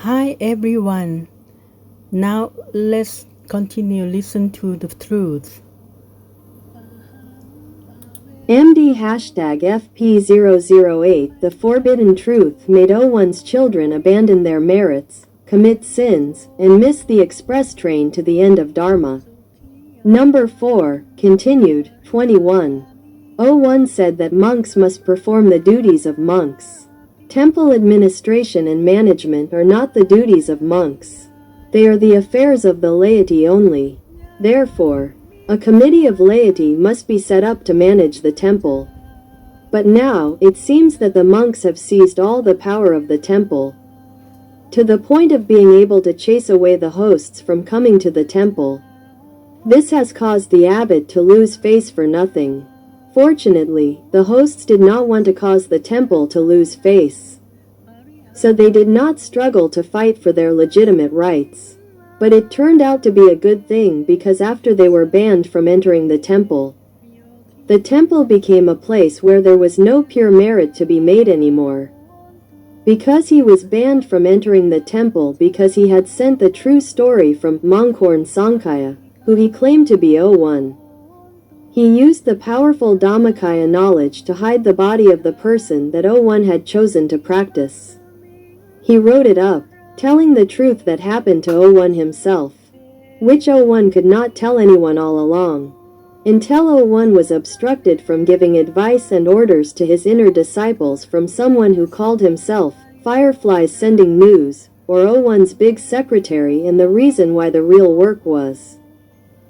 Hi everyone. Now let's continue listen to the truth. MD #FP008 The Forbidden Truth made O1's children abandon their merits, commit sins, and miss the express train to the end of Dharma. Number 4, continued, 21. O1 said that monks must perform the duties of monks. Temple administration and management are not the duties of monks. They are the affairs of the laity only. Therefore, a committee of laity must be set up to manage the temple. But now, it seems that the monks have seized all the power of the temple, to the point of being able to chase away the hosts from coming to the temple. This has caused the abbot to lose face for nothing. Fortunately, the hosts did not want to cause the temple to lose face, so they did not struggle to fight for their legitimate rights. But it turned out to be a good thing, because after they were banned from entering the temple became a place where there was no pure merit to be made anymore. Because he was banned from entering the temple because he had sent the true story from Mongkorn Sangkhaya, who he claimed to be O1. He used the powerful Dhammakaya knowledge to hide the body of the person that O1 had chosen to practice. He wrote it up, telling the truth that happened to O1 himself, which O1 could not tell anyone all along, until O1 was obstructed from giving advice and orders to his inner disciples from someone who called himself Fireflies Sending News, or O1's big secretary, and the reason why the real work was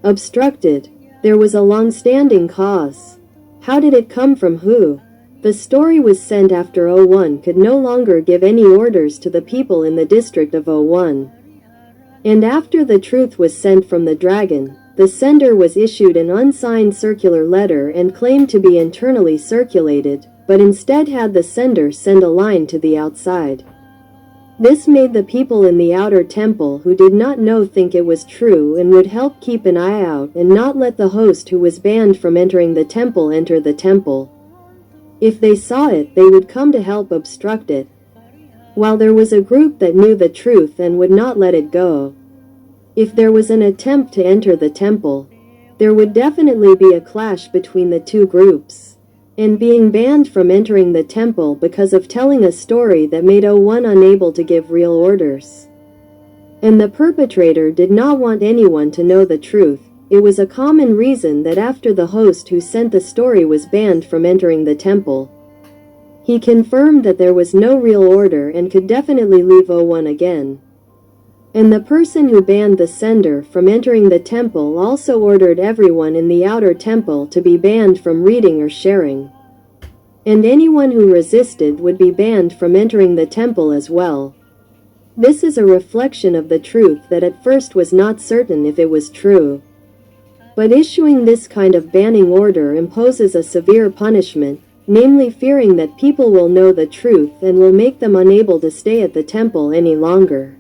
obstructed. There was a long-standing cause. How did it come from who? The story was sent after O1 could no longer give any orders to the people in the district of O1. And after the truth was sent from the dragon, the sender was issued an unsigned circular letter and claimed to be internally circulated, but instead had the sender send a line to the outside. This made the people in the outer temple who did not know think it was true and would help keep an eye out and not let the host who was banned from entering the temple enter the temple. If they saw it, they would come to help obstruct it, while there was a group that knew the truth and would not let it go. If there was an attempt to enter the temple, there would definitely be a clash between the two groups. And being banned from entering the temple because of telling a story that made O1 unable to give real orders. And the perpetrator did not want anyone to know the truth. It was a common reason that after the host who sent the story was banned from entering the temple, he confirmed that there was no real order and could definitely leave O1 again. And the person who banned the sender from entering the temple also ordered everyone in the outer temple to be banned from reading or sharing. And anyone who resisted would be banned from entering the temple as well. This is a reflection of the truth that at first was not certain if it was true. But issuing this kind of banning order imposes a severe punishment, namely fearing that people will know the truth and will make them unable to stay at the temple any longer,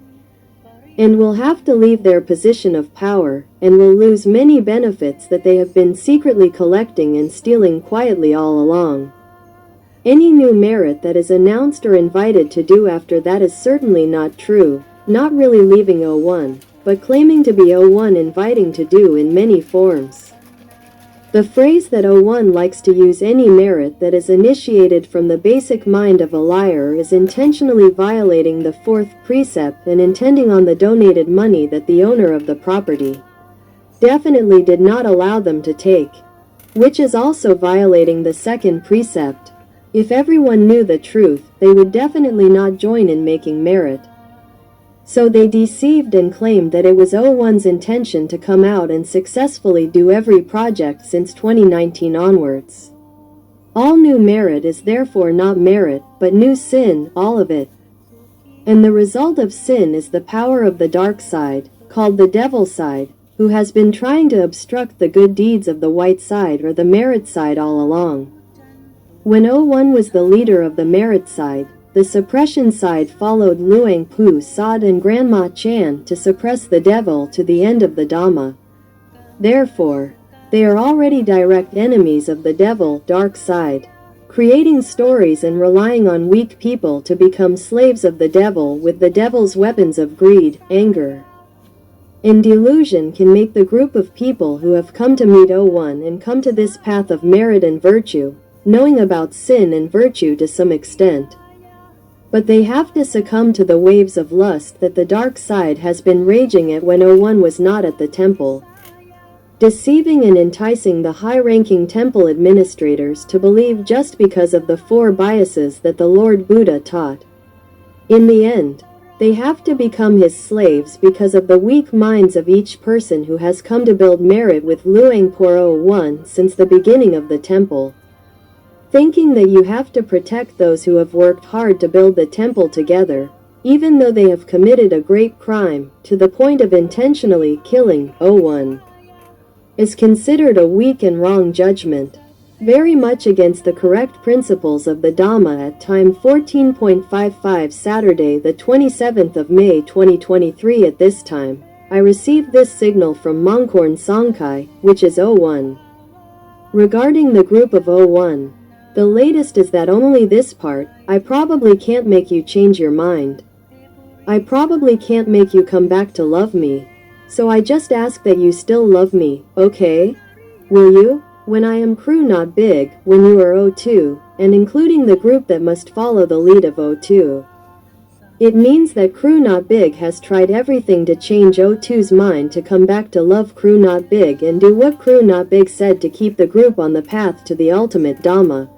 and will have to leave their position of power, and will lose many benefits that they have been secretly collecting and stealing quietly all along. Any new merit that is announced or invited to do after that is certainly not true, not really leaving O1, but claiming to be O1 inviting to do in many forms. The phrase that O1 likes to use any merit that is initiated from the basic mind of a liar is intentionally violating the fourth precept and intending on the donated money that the owner of the property definitely did not allow them to take, which is also violating the second precept. If everyone knew the truth, they would definitely not join in making merit. So they deceived and claimed that it was O1's intention to come out and successfully do every project since 2019 onwards. All new merit is therefore not merit, but new sin, all of it. And the result of sin is the power of the dark side, called the devil side, who has been trying to obstruct the good deeds of the white side or the merit side all along. When O1 was the leader of the merit side, the suppression side followed Luang Pu Sad and Grandma Chan to suppress the devil to the end of the Dhamma. Therefore, they are already direct enemies of the devil, dark side. creating stories and relying on weak people to become slaves of the devil with the devil's weapons of greed, anger, and delusion can make the group of people who have come to meet O1 and come to this path of merit and virtue, knowing about sin and virtue to some extent. But they have to succumb to the waves of lust that the dark side has been raging at when O1 was not at the temple, deceiving and enticing the high-ranking temple administrators to believe just because of the 4 biases that the Lord Buddha taught. In the end, they have to become his slaves because of the weak minds of each person who has come to build merit with Luang Por O1 since the beginning of the temple, thinking that you have to protect those who have worked hard to build the temple together, even though they have committed a great crime, to the point of intentionally killing O1, is considered a weak and wrong judgment, very much against the correct principles of the Dhamma. At time 14.55 Saturday the 27th of May 2023. At this time, I received this signal from Mongkorn Songkai, which is O1. Regarding the group of O1, the latest is that only this part, I probably can't make you change your mind. I probably can't make you come back to love me. So I just ask that you still love me, okay? Will you? When I am crew not big, when you are O2, and including the group that must follow the lead of O2. It means that crew not big has tried everything to change O2's mind to come back to love crew not big and do what crew not big said to keep the group on the path to the ultimate Dhamma.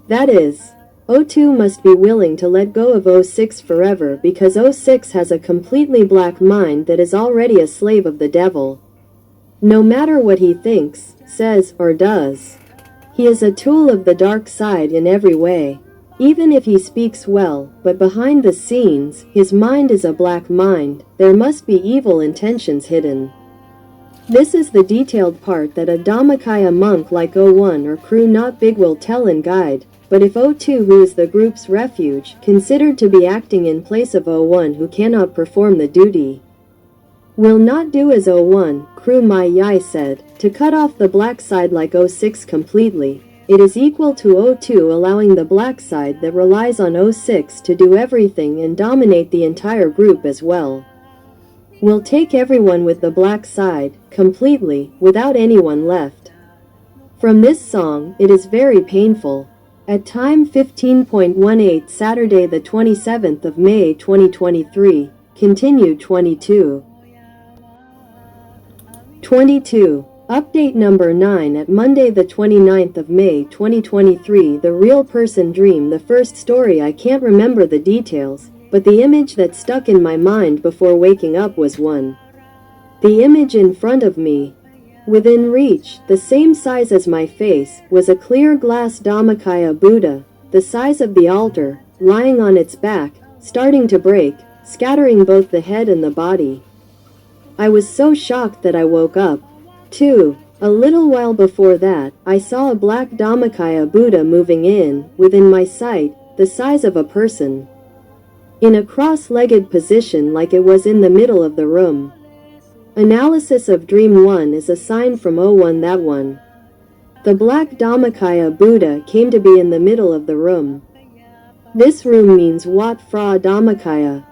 That is, O2 must be willing to let go of O6 forever because O6 has a completely black mind that is already a slave of the devil. No matter what he thinks, says, or does, he is a tool of the dark side in every way. Even if he speaks well, but behind the scenes, his mind is a black mind, there must be evil intentions hidden. This is the detailed part that a Dhammakaya monk like O1 or crew not big will tell and guide. But if O2, who is the group's refuge, considered to be acting in place of O1 who cannot perform the duty, will not do as O1, Crew Mai Yai said, to cut off the black side like O6 completely, it is equal to O2 allowing the black side that relies on O6 to do everything and dominate the entire group as well. Will take everyone with the black side, completely, without anyone left. From this song, it is very painful. At time 15.18 Saturday the 27th of May 2023, continued 22. 22. Update number 9 at Monday the 29th of May 2023. The real person dream. The first story, I can't remember the details, but the image that stuck in my mind before waking up was one. The image in front of me, within reach, the same size as my face, was a clear glass Dhammakaya Buddha, the size of the altar, lying on its back, starting to break, scattering both the head and the body. I was so shocked that I woke up. 2. A little while before that, I saw a black Dhammakaya Buddha moving in, within my sight, the size of a person, in a cross-legged position like it was in the middle of the room. Analysis of Dream 1 is a sign from O1 that one. The black Dhammakaya Buddha came to be in the middle of the room. This room means Wat Phra Dhammakaya.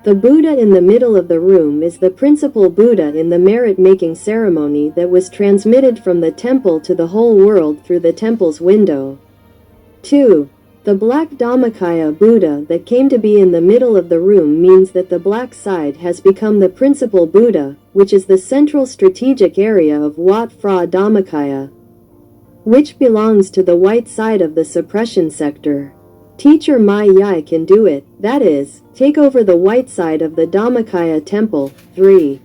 The Buddha in the middle of the room is the principal Buddha in the merit-making ceremony that was transmitted from the temple to the whole world through the temple's window. 2. The black Dhammakaya Buddha that came to be in the middle of the room means that the black side has become the principal Buddha, which is the central strategic area of Wat Phra Dhammakaya, which belongs to the white side of the suppression sector. Teacher Mai Yai can do it, that is, take over the white side of the Dhammakaya temple. 3.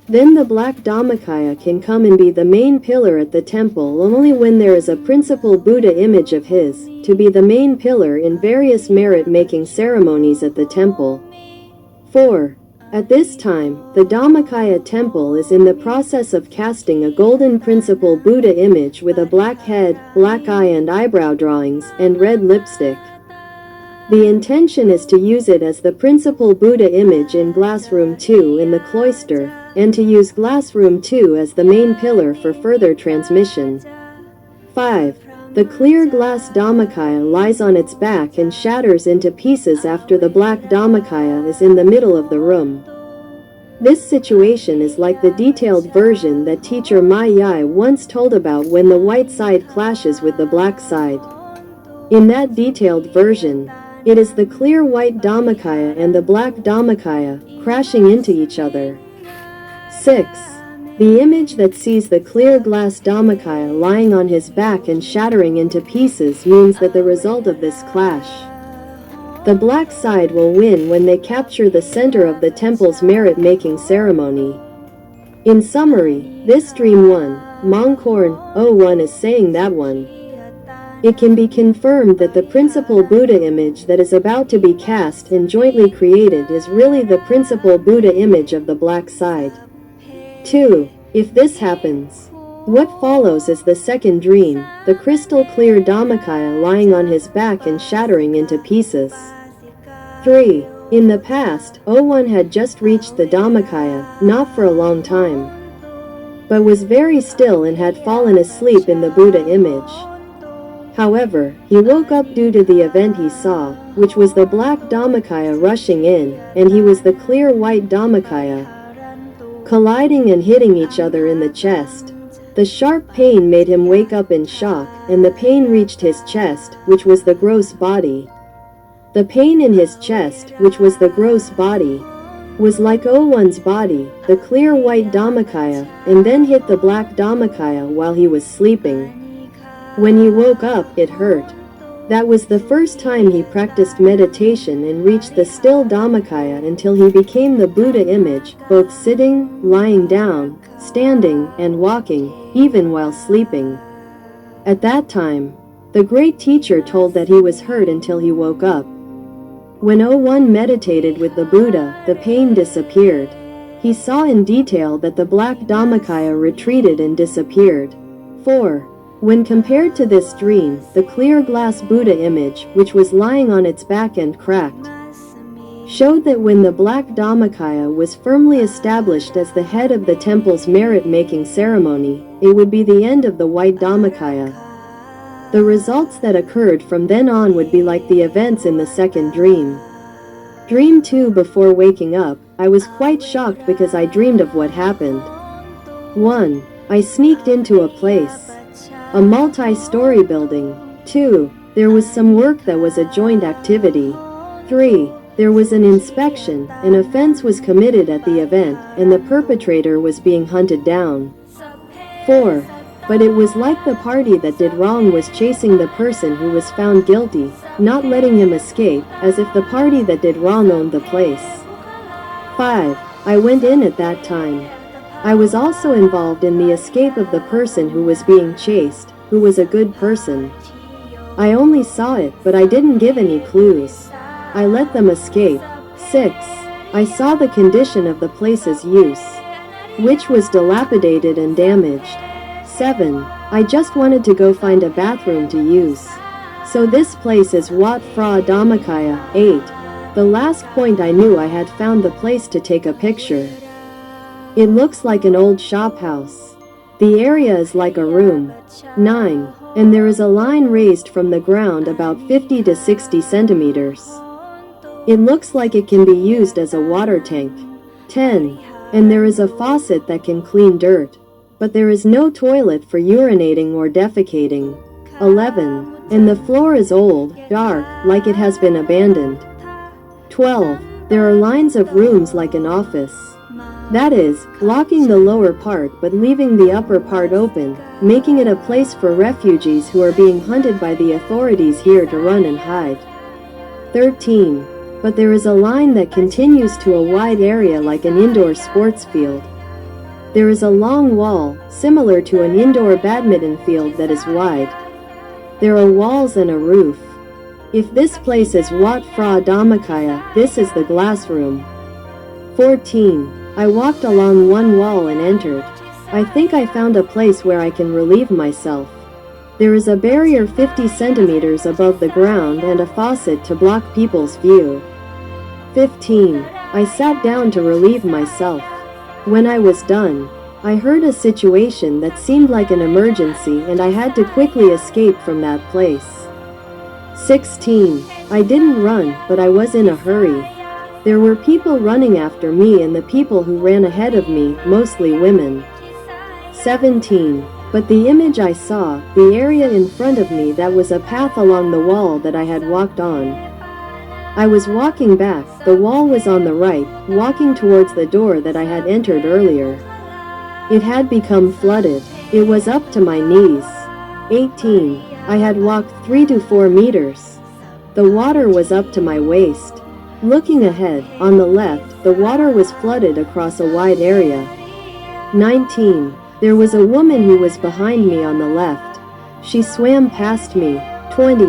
Then the black Dhammakaya can come and be the main pillar at the temple only when there is a principal Buddha image of his, to be the main pillar in various merit-making ceremonies at the temple. 4. At this time, the Dhammakaya temple is in the process of casting a golden principal Buddha image with a black head, black eye and eyebrow drawings, and red lipstick. The intention is to use it as the principal Buddha image in Glass Room 2 in the cloister, and to use Glass Room 2 as the main pillar for further transmission. 5. The clear glass Dhammakaya lies on its back and shatters into pieces after the black Dhammakaya is in the middle of the room. This situation is like the detailed version that teacher Mai Yai once told about when the white side clashes with the black side. In that detailed version, it is the clear white Dhammakaya and the black Dhammakaya crashing into each other. 6. The image that sees the clear glass Dhammakaya lying on his back and shattering into pieces means that the result of this clash. The black side will win when they capture the center of the temple's merit-making ceremony. In summary, this Dream 1, Mongkorn 01 is saying that 1. It can be confirmed that the principal Buddha image that is about to be cast and jointly created is really the principal Buddha image of the black side. 2. If this happens, what follows is the second dream, the crystal clear Dhammakaya lying on his back and shattering into pieces. 3. In the past, 01 had just reached the Dhammakaya, not for a long time, but was very still and had fallen asleep in the Buddha image. However, he woke up due to the event he saw, which was the black Dhammakaya rushing in, and he was the clear white Dhammakaya, colliding and hitting each other in the chest. The sharp pain made him wake up in shock, and the pain reached his chest, which was the gross body. The pain in his chest, which was the gross body, was like 01's body, the clear white Dhammakaya, and then hit the black Dhammakaya while he was sleeping. When he woke up, it hurt. That was the first time he practiced meditation and reached the still Dhammakaya until he became the Buddha image, both sitting, lying down, standing, and walking, even while sleeping. At that time, the great teacher told that he was hurt until he woke up. When 01 meditated with the Buddha, the pain disappeared. He saw in detail that the black Dhammakaya retreated and disappeared. 4. When compared to this dream, the clear glass Buddha image, which was lying on its back and cracked, showed that when the black Dhammakaya was firmly established as the head of the temple's merit-making ceremony, it would be the end of the white Dhammakaya. The results that occurred from then on would be like the events in the second dream. Dream 2. Before waking up, I was quite shocked because I dreamed of what happened. 1. I sneaked into a place, a multi-story building. 2. There was some work that was a joint activity. 3. There was an inspection, an offense was committed at the event, and the perpetrator was being hunted down. 4. But it was like the party that did wrong was chasing the person who was found guilty, not letting him escape, as if the party that did wrong owned the place. 5. I went in at that time. I was also involved in the escape of the person who was being chased, who was a good person. I only saw it, but I didn't give any clues. I let them escape. 6. I saw the condition of the place's use, which was dilapidated and damaged. 7. I just wanted to go find a bathroom to use. So this place is Wat Phra Dhammakaya. 8. The last point I knew I had found the place to take a picture. It looks like an old shop house. The area is like a room. 9. And there is a line raised from the ground about 50 to 60 centimeters. It looks like it can be used as a water tank. 10. And there is a faucet that can clean dirt, but there is no toilet for urinating or defecating. 11. And the floor is old, dark, like it has been abandoned. 12. There are lines of rooms like an office. That is, blocking the lower part but leaving the upper part open, making it a place for refugees who are being hunted by the authorities here to run and hide. 13. But there is a line that continues to a wide area like an indoor sports field. There is a long wall, similar to an indoor badminton field that is wide. There are walls and a roof. If this place is Wat Phra Dhammakaya, this is the glass room. 14. I walked along one wall and entered. I think I found a place where I can relieve myself. There is a barrier 50 centimeters above the ground and a faucet to block people's view. 15. I sat down to relieve myself. When I was done, I heard a situation that seemed like an emergency and I had to quickly escape from that place. 16. I didn't run, but I was in a hurry. There were people running after me and the people who ran ahead of me, mostly women. 17. But the image I saw, the area in front of me, that was a path along the wall that I had walked on. I was walking back, the wall was on the right, walking towards the door that I had entered earlier. It had become flooded. It was up to my knees. 18. I had walked 3 to 4 meters. The water was up to my waist. Looking ahead, on the left, the water was flooded across a wide area. 19. There was a woman who was behind me on the left. She swam past me. 20.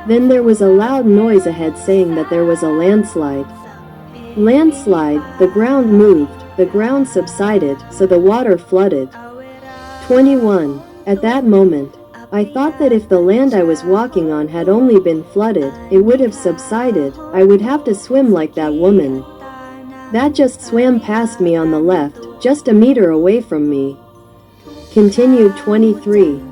Then there was a loud noise ahead saying that there was a landslide. Landslide, the ground moved, the ground subsided, so the water flooded. 21. At that moment, I thought that if the land I was walking on had only been flooded, it would have subsided. I would have to swim like that woman. That just swam past me on the left, just a meter away from me. Continued. 23.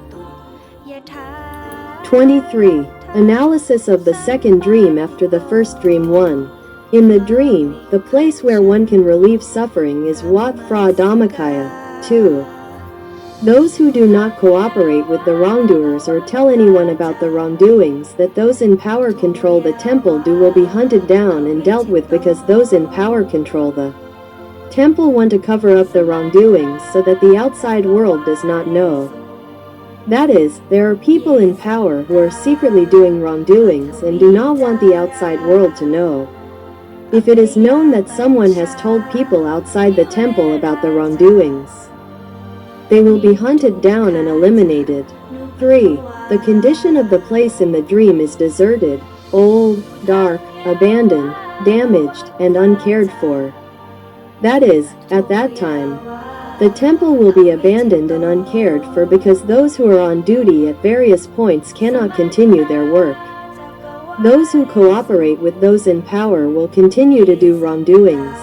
23. Analysis of the second dream after the first dream. 1. In the dream, the place where one can relieve suffering is Wat Phra Dhammakaya. 2. Those who do not cooperate with the wrongdoers or tell anyone about the wrongdoings that those in power control the temple do will be hunted down and dealt with, because those in power control the temple want to cover up the wrongdoings so that the outside world does not know. That is, there are people in power who are secretly doing wrongdoings and do not want the outside world to know. If it is known that someone has told people outside the temple about the wrongdoings, they will be hunted down and eliminated. 3. The condition of the place in the dream is deserted, old, dark, abandoned, damaged, and uncared for. That is, at that time, the temple will be abandoned and uncared for because those who are on duty at various points cannot continue their work. Those who cooperate with those in power will continue to do wrongdoings.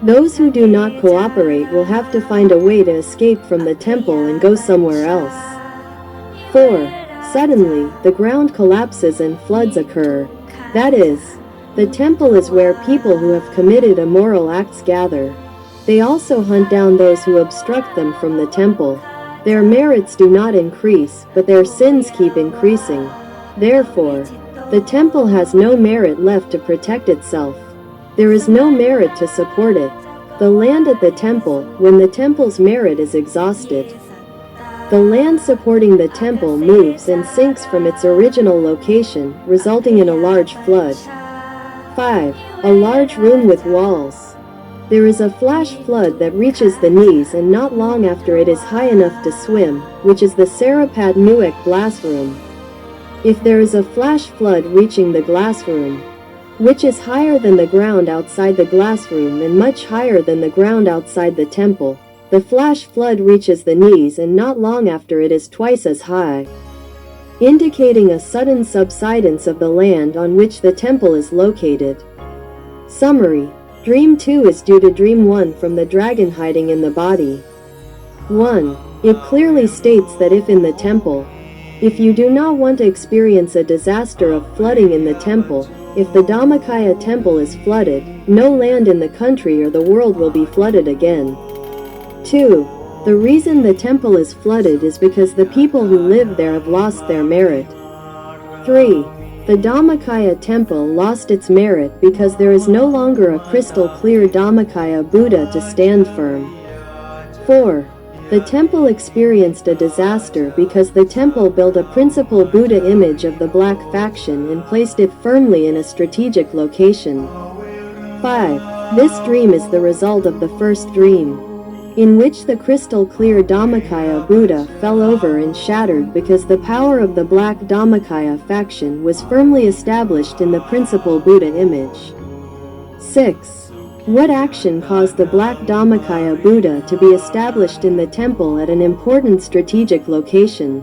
Those who do not cooperate will have to find a way to escape from the temple and go somewhere else. 4. Suddenly, the ground collapses and floods occur. That is, the temple is where people who have committed immoral acts gather. They also hunt down those who obstruct them from the temple. Their merits do not increase, but their sins keep increasing. Therefore, the temple has no merit left to protect itself. There is no merit to support it. The land at the temple, when the temple's merit is exhausted, the land supporting the temple moves and sinks from its original location, resulting in a large flood. 5. A large room with walls. There is a flash flood that reaches the knees, and not long after it is high enough to swim, which is the Sarapat Nuek glass room. If there is a flash flood reaching the glass room, which is higher than the ground outside the glass room and much higher than the ground outside the temple, the flash flood reaches the knees, and not long after it is twice as high, indicating a sudden subsidence of the land on which the temple is located. Summary. Dream 2 is due to Dream 1 from the dragon hiding in the body. 1. It clearly states that if in the temple, if you do not want to experience a disaster of flooding in the temple, if the Dhammakaya temple is flooded, no land in the country or the world will be flooded again. 2. The reason the temple is flooded is because the people who live there have lost their merit. 3. The Dhammakaya temple lost its merit because there is no longer a crystal clear Dhammakaya Buddha to stand firm. 4. The temple experienced a disaster because the temple built a principal Buddha image of the black faction and placed it firmly in a strategic location. 5. This dream is the result of the first dream, in which the crystal clear Dhammakaya Buddha fell over and shattered because the power of the black Dhammakaya faction was firmly established in the principal Buddha image. 6. What action caused the black Dhammakaya Buddha to be established in the temple at an important strategic location?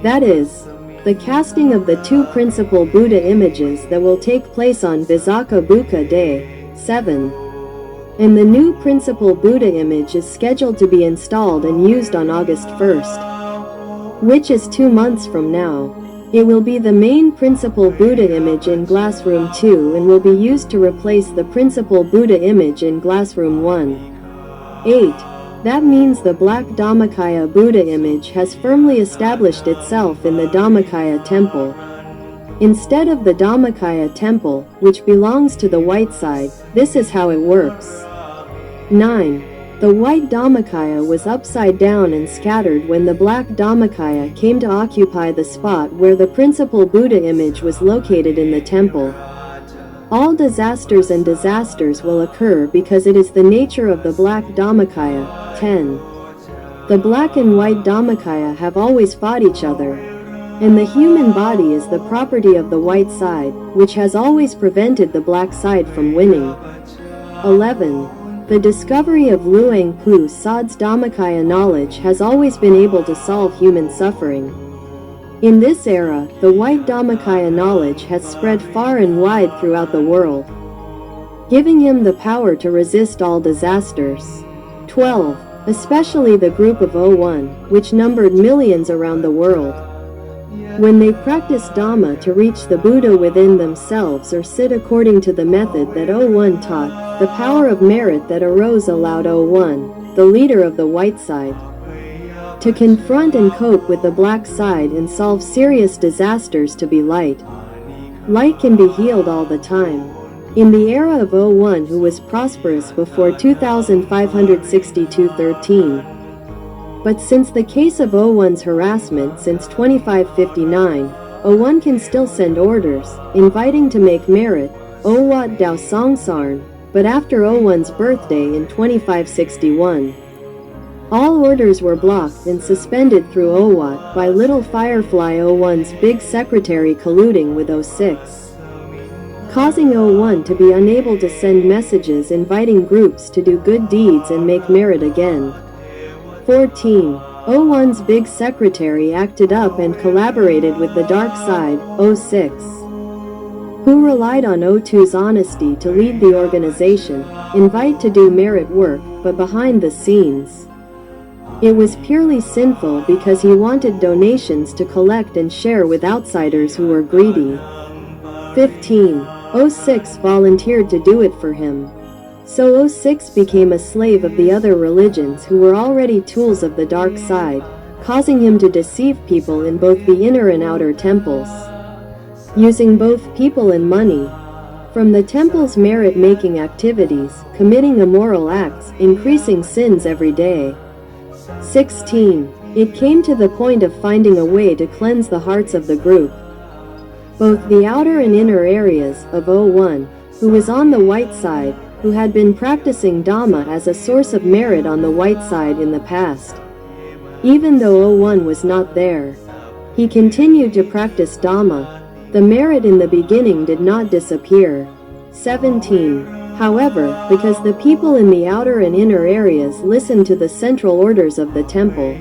That is, the casting of the two principal Buddha images that will take place on Visakha Bukha Day. 7. and the new principal Buddha image is scheduled to be installed and used on August 1st, which is 2 months from now. It will be the main principal Buddha image in Glass Room 2 and will be used to replace the principal Buddha image in Glass Room 1. 8. That means the Black Dhammakaya Buddha image has firmly established itself in the Dhammakaya temple, instead of the Dhammakaya temple, which belongs to the white side. This is how it works. 9. The white Dhammakaya was upside down and scattered when the black Dhammakaya came to occupy the spot where the principal Buddha image was located in the temple. All disasters and disasters will occur because it is the nature of the black Dhammakaya. 10. The black and white Dhammakaya have always fought each other, and the human body is the property of the white side, which has always prevented the black side from winning. 11. The discovery of Luang Pu Sad's Dhammakaya knowledge has always been able to solve human suffering. In this era, the white Dhammakaya knowledge has spread far and wide throughout the world, giving him the power to resist all disasters. 12. Especially the group of 01, which numbered millions around the world. When they practice Dhamma to reach the Buddha within themselves or sit according to the method that 01 taught, the power of merit that arose allowed 01, the leader of the white side, to confront and cope with the black side and solve serious disasters to be light. Light can be healed all the time. In the era of 01, who was prosperous before 2562-13. But since the case of 01's harassment since 2559, 01 can still send orders, inviting to make merit, Owat Dao Songsarn, but after 01's birthday in 2561. All orders were blocked and suspended through Owat by Little Firefly 01's big secretary colluding with 06, causing 01 to be unable to send messages inviting groups to do good deeds and make merit again. 14. 01's big secretary acted up and collaborated with the dark side, 06, who relied on 02's honesty to lead the organization, invite to do merit work, but behind the scenes, it was purely sinful because he wanted donations to collect and share with outsiders who were greedy. 15. 06 volunteered to do it for him. So 06 became a slave of the other religions who were already tools of the dark side, causing him to deceive people in both the inner and outer temples, using both people and money. From the temple's merit-making activities, committing immoral acts, increasing sins every day. 16. It came to the point of finding a way to cleanse the hearts of the group, both the outer and inner areas, of 01, who was on the white side, who had been practicing Dhamma as a source of merit on the white side in the past. Even though 01 was not there, he continued to practice Dhamma. The merit in the beginning did not disappear. 17. However, because the people in the outer and inner areas listened to the central orders of the temple,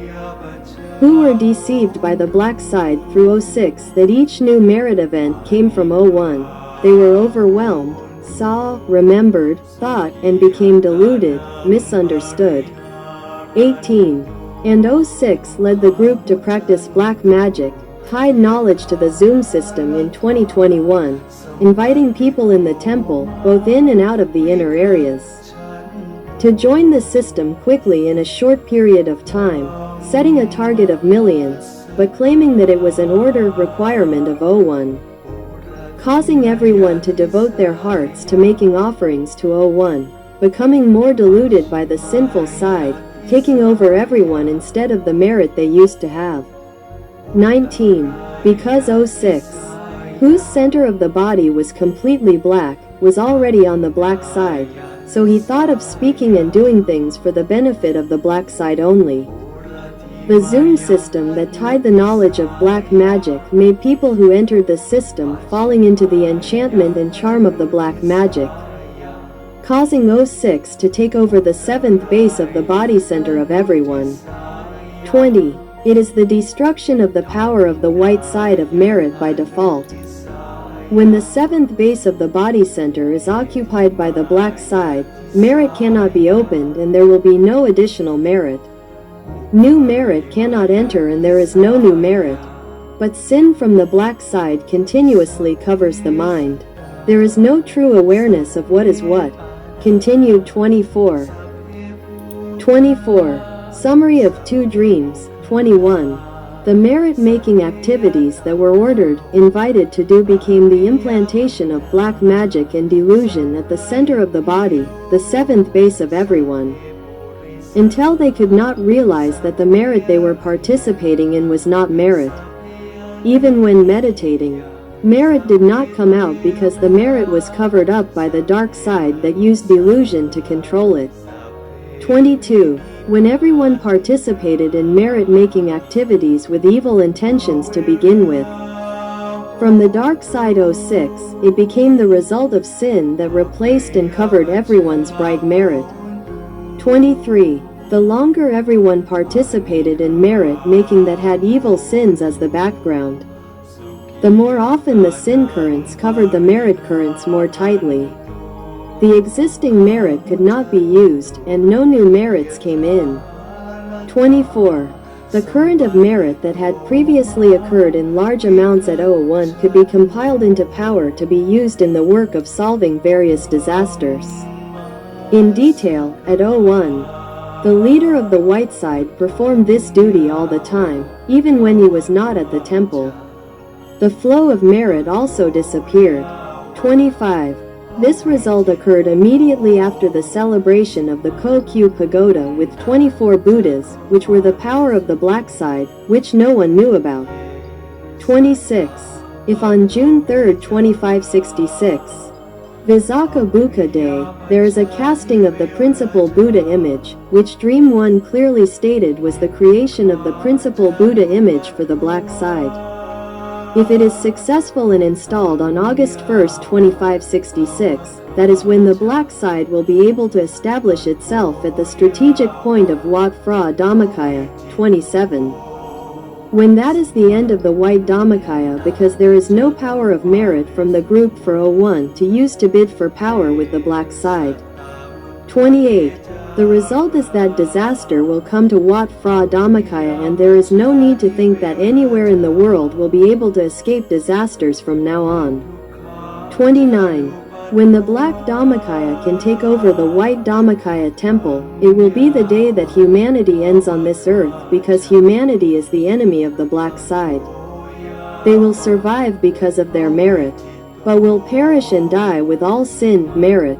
who were deceived by the black side through 06 that each new merit event came from 01, they were overwhelmed, saw, remembered, thought, and became deluded, misunderstood. 18. And 06 led the group to practice black magic, tied knowledge to the Zoom system in 2021, inviting people in the temple, both in and out of the inner areas, to join the system quickly in a short period of time, setting a target of millions, but claiming that it was an order requirement of 01. Causing everyone to devote their hearts to making offerings to 01, becoming more deluded by the sinful side, taking over everyone instead of the merit they used to have. 19. Because 06, whose center of the body was completely black, was already on the black side, so he thought of speaking and doing things for the benefit of the black side only. The Zoom system that tied the knowledge of black magic made people who entered the system falling into the enchantment and charm of the black magic, causing 06 to take over the 7th base of the body center of everyone. 20. It is the destruction of the power of the white side of merit by default. When the seventh base of the body center is occupied by the black side, merit cannot be opened and there will be no additional merit. New merit cannot enter and there is no new merit. But sin from the black side continuously covers the mind. There is no true awareness of what is what. Continued 24. 24. Summary of two dreams. 21. The merit-making activities that were ordered, invited to do became the implantation of black magic and delusion at the center of the body, the seventh base of everyone. Until they could not realize that the merit they were participating in was not merit. Even when meditating, merit did not come out because the merit was covered up by the dark side that used delusion to control it. 22. When everyone participated in merit-making activities with evil intentions to begin with. From the dark side 06, it became the result of sin that replaced and covered everyone's bright merit. 23. The longer everyone participated in merit-making that had evil sins as the background, the more often the sin currents covered the merit currents more tightly. The existing merit could not be used, and no new merits came in. 24. The current of merit that had previously occurred in large amounts at 01 could be compiled into power to be used in the work of solving various disasters. In detail, at 01, the leader of the white side performed this duty all the time, even when he was not at the temple. The flow of merit also disappeared. 25. This result occurred immediately after the celebration of the Kokyu Pagoda with 24 Buddhas, which were the power of the black side, which no one knew about. 26. If on June 3, 2566, Visakha Buddha Day, there is a casting of the principal Buddha image, which Dream 1 clearly stated was the creation of the principal Buddha image for the black side. If it is successful and installed on August 1, 2566, that is when the black side will be able to establish itself at the strategic point of Wat Phra Dhammakaya, 27. When that is the end of the white Dhammakaya because there is no power of merit from the group for 01 to use to bid for power with the black side. 28. The result is that disaster will come to Wat Phra Dhammakaya and there is no need to think that anywhere in the world will be able to escape disasters from now on. 29. When the black Dhammakaya can take over the white Dhammakaya temple, it will be the day that humanity ends on this earth because humanity is the enemy of the black side. They will survive because of their merit, but will perish and die with all sin, merit.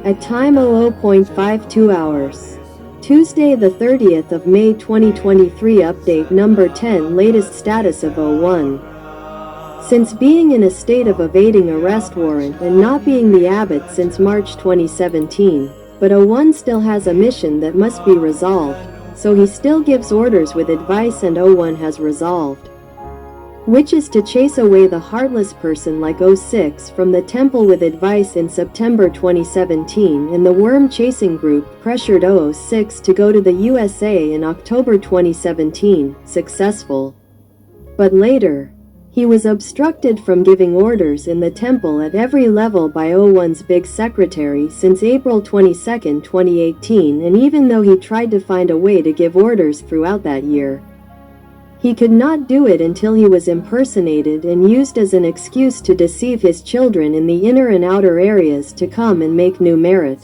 At time 00.52 hours. Tuesday the 30th of May 2023 Update number 10 Latest status of 01. Since being in a state of evading arrest warrant and not being the abbot since March 2017, but 01 still has a mission that must be resolved, so he still gives orders with advice and 01 has resolved. Which is to chase away the heartless person like 06 from the temple with advice in September 2017 and the worm chasing group pressured 06 to go to the USA in October 2017, successful. But later, he was obstructed from giving orders in the temple at every level by 01's big secretary since April 22, 2018 and even though he tried to find a way to give orders throughout that year, he could not do it until he was impersonated and used as an excuse to deceive his children in the inner and outer areas to come and make new merit.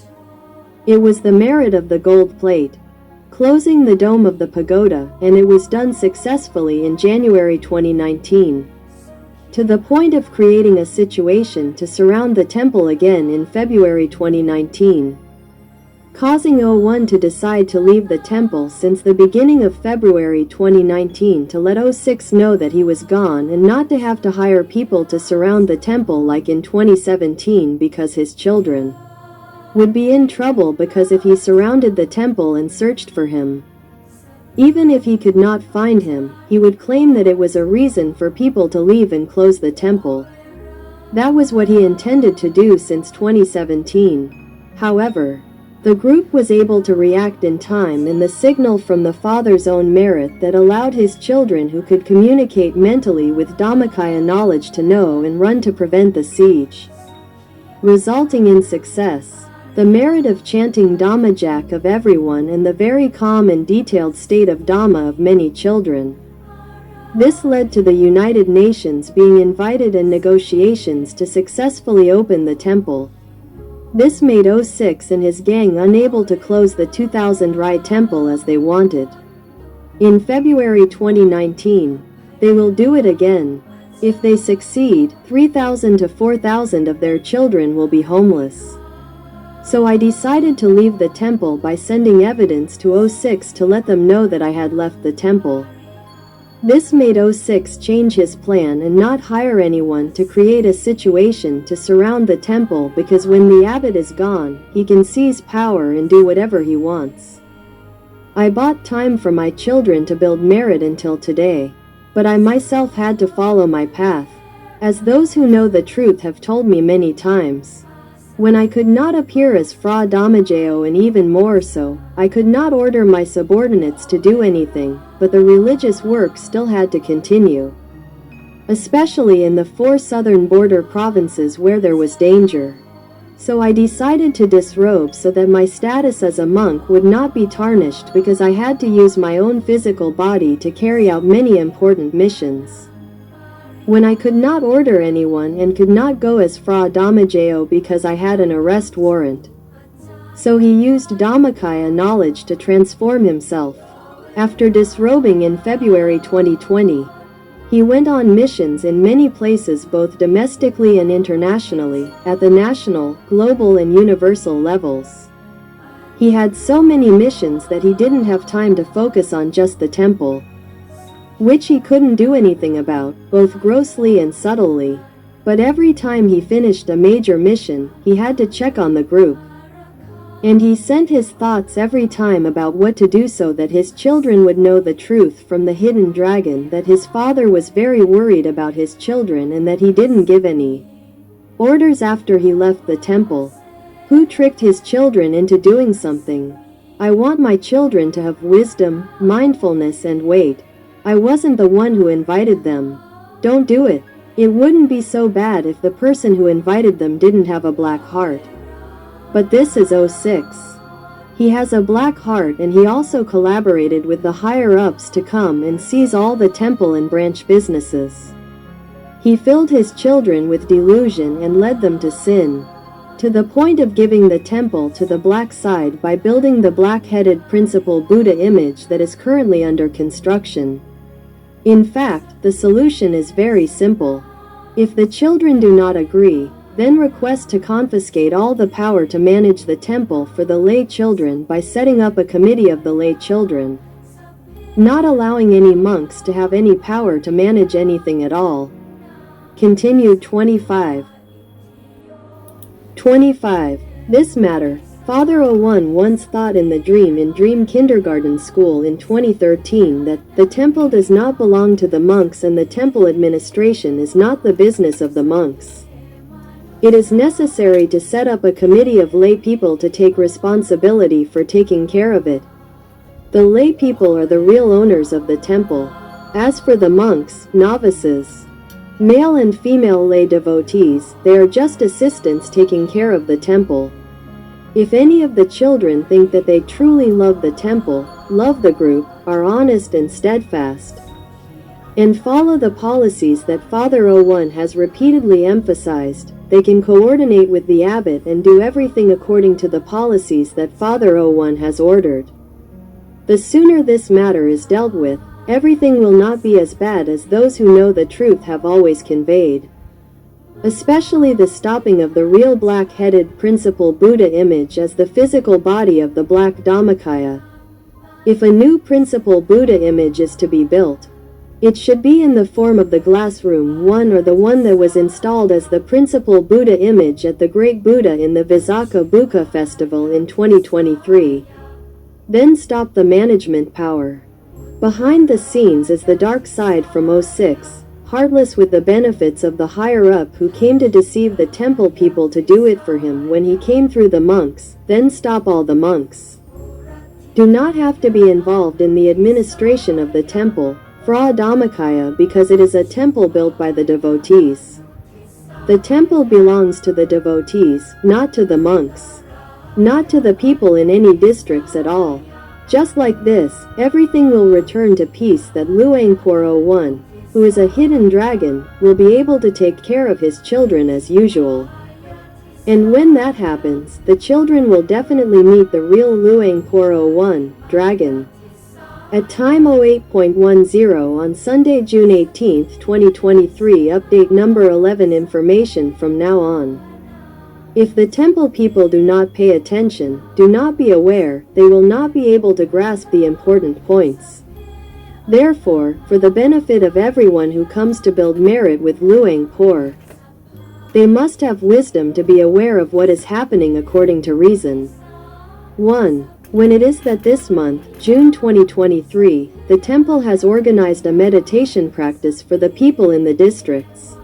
It was the merit of the gold plate, closing the dome of the pagoda, and it was done successfully in January 2019. To the point of creating a situation to surround the temple again in February 2019. Causing 01 to decide to leave the temple since the beginning of February 2019 to let 06 know that he was gone and not to have to hire people to surround the temple like in 2017 because his children would be in trouble because if he surrounded the temple and searched for him, even if he could not find him, he would claim that it was a reason for people to leave and close the temple. That was what he intended to do since 2017. However, The group was able to react in time, and the signal from the father's own merit that allowed his children who could communicate mentally with Dhammakaya knowledge to know and run to prevent the siege, resulting in success. The merit of chanting Dhammajak of everyone and the very calm and detailed state of Dhamma of many children. This led to the United Nations being invited and negotiations to successfully open the temple. This made 06 and his gang unable to close the 2000 Rai temple as they wanted. In February 2019, they will do it again. If they succeed, 3,000 to 4,000 of their children will be homeless. So I decided to leave the temple by sending evidence to 06 to let them know that I had left the temple. This made 06 change his plan and not hire anyone to create a situation to surround the temple, because when the abbot is gone, he can seize power and do whatever he wants. I bought time for my children to build merit until today, but I myself had to follow my path, as those who know the truth have told me many times. When I could not appear as Fra Dhammajayo, and even more so, I could not order my subordinates to do anything, but the religious work still had to continue, especially in the 4 southern border provinces where there was danger. So I decided to disrobe so that my status as a monk would not be tarnished, because I had to use my own physical body to carry out many important missions. When I could not order anyone and could not go as Fra Dhammajayo because I had an arrest warrant, so he used Dhammakaya knowledge to transform himself. After disrobing in February 2020, he went on missions in many places, both domestically and internationally, at the national, global and universal levels. He had so many missions that he didn't have time to focus on just the temple, which he couldn't do anything about, both grossly and subtly. But every time he finished a major mission, he had to check on the group. And he sent his thoughts every time about what to do so that his children would know the truth from the hidden dragon, that his father was very worried about his children and that he didn't give any orders after he left the temple. Who tricked his children into doing something? I want my children to have wisdom, mindfulness and wait. I wasn't the one who invited them. Don't do it. It wouldn't be so bad if the person who invited them didn't have a black heart. But this is 06. He has a black heart, and he also collaborated with the higher-ups to come and seize all the temple and branch businesses. He filled his children with delusion and led them to sin, to the point of giving the temple to the black side by building the black-headed principal Buddha image that is currently under construction. In fact, the solution is very simple. If the children do not agree, then request to confiscate all the power to manage the temple for the lay children by setting up a committee of the lay children, not allowing any monks to have any power to manage anything at all. Continued 25. This matter, Father 01 once thought in the Dream Kindergarten School in 2013 that the temple does not belong to the monks and the temple administration is not the business of the monks. It is necessary to set up a committee of lay people to take responsibility for taking care of it. The lay people are the real owners of the temple. As for the monks, novices, male and female lay devotees, they are just assistants taking care of the temple. If any of the children think that they truly love the temple, love the group, are honest and steadfast, and follow the policies that Father 01 has repeatedly emphasized, they can coordinate with the abbot and do everything according to the policies that Father 01 has ordered. The sooner this matter is dealt with, everything will not be as bad as those who know the truth have always conveyed. Especially the stopping of the real black-headed principal Buddha image as the physical body of the black Dhammakaya. If a new principal Buddha image is to be built, it should be in the form of the glass room one, or the one that was installed as the principal Buddha image at the Great Buddha in the Visakha Buddha Festival in 2023. Then stop the management power. Behind the scenes is the dark side from 06. heartless with the benefits of the higher-up who came to deceive the temple people to do it for him when he came through the monks, then stop all the monks. Do not have to be involved in the administration of the temple, Fra Dhammakaya, because it is a temple built by the devotees. The temple belongs to the devotees, not to the monks. Not to the people in any districts at all. Just like this, everything will return to peace that Luangpur 01, who is a hidden dragon, will be able to take care of his children as usual. And when that happens, the children will definitely meet the real Luangpur 01, dragon. At time 08.10 on Sunday, June 18, 2023, update number 11, information from now on. If the temple people do not pay attention, do not be aware, they will not be able to grasp the important points. Therefore, for the benefit of everyone who comes to build merit with Luangpur, they must have wisdom to be aware of what is happening according to reason. 1. When it is that this month, June 2023, the temple has organized a meditation practice for the people in the districts.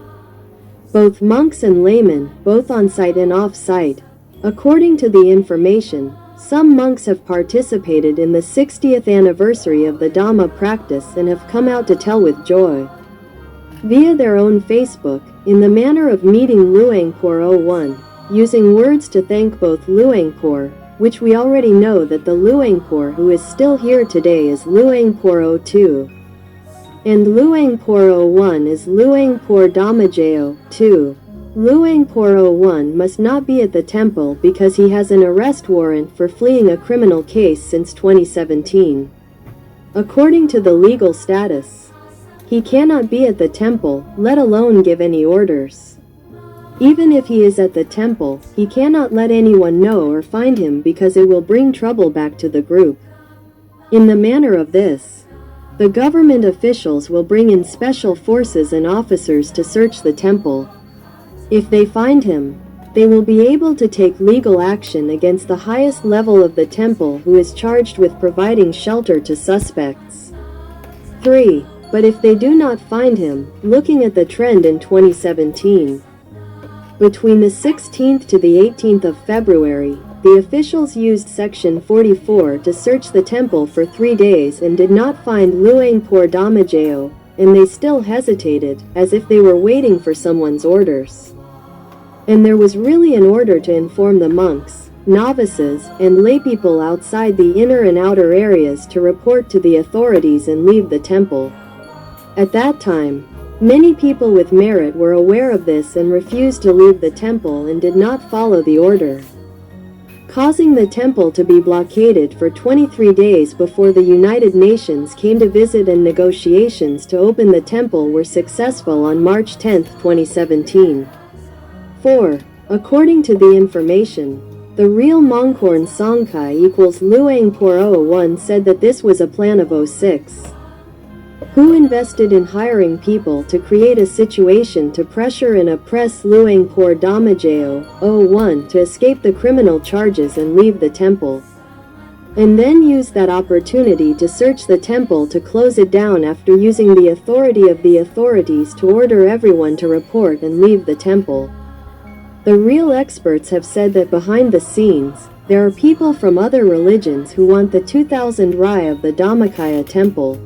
Both monks and laymen, both on-site and off-site. According to the information, some monks have participated in the 60th anniversary of the Dhamma practice and have come out to tell with joy, via their own Facebook, in the manner of meeting Luangpur 01, using words to thank both Luangpur, which we already know that the Luangpur who is still here today is Luangpur 02. And Luangpur 01 is Luangpur Dhammakaya 2. Luangpur 01 must not be at the temple because he has an arrest warrant for fleeing a criminal case since 2017. According to the legal status, he cannot be at the temple, let alone give any orders. Even if he is at the temple, he cannot let anyone know or find him because it will bring trouble back to the group. In the manner of this, the government officials will bring in special forces and officers to search the temple. If they find him, they will be able to take legal action against the highest level of the temple who is charged with providing shelter to suspects. 3. But if they do not find him, looking at the trend in 2017, between the 16th to the 18th of February, the officials used Section 44 to search the temple for 3 days and did not find Luangpur Dhammakaya, and they still hesitated, as if they were waiting for someone's orders. And there was really an order to inform the monks, novices, and laypeople outside the inner and outer areas to report to the authorities and leave the temple. At that time, many people with merit were aware of this and refused to leave the temple and did not follow the order, causing the temple to be blockaded for 23 days before the United Nations came to visit, and negotiations to open the temple were successful on March 10, 2017. 4. According to the information, the real Mongkorn Songkai equals Luangpur 01 said that this was a plan of 06. Who invested in hiring people to create a situation to pressure and oppress Luangpur Dhammakaya 01 to escape the criminal charges and leave the temple, and then use that opportunity to search the temple to close it down after using the authority of the authorities to order everyone to report and leave the temple. The real experts have said that behind the scenes, there are people from other religions who want the 2000 Rai of the Dhammakaya temple.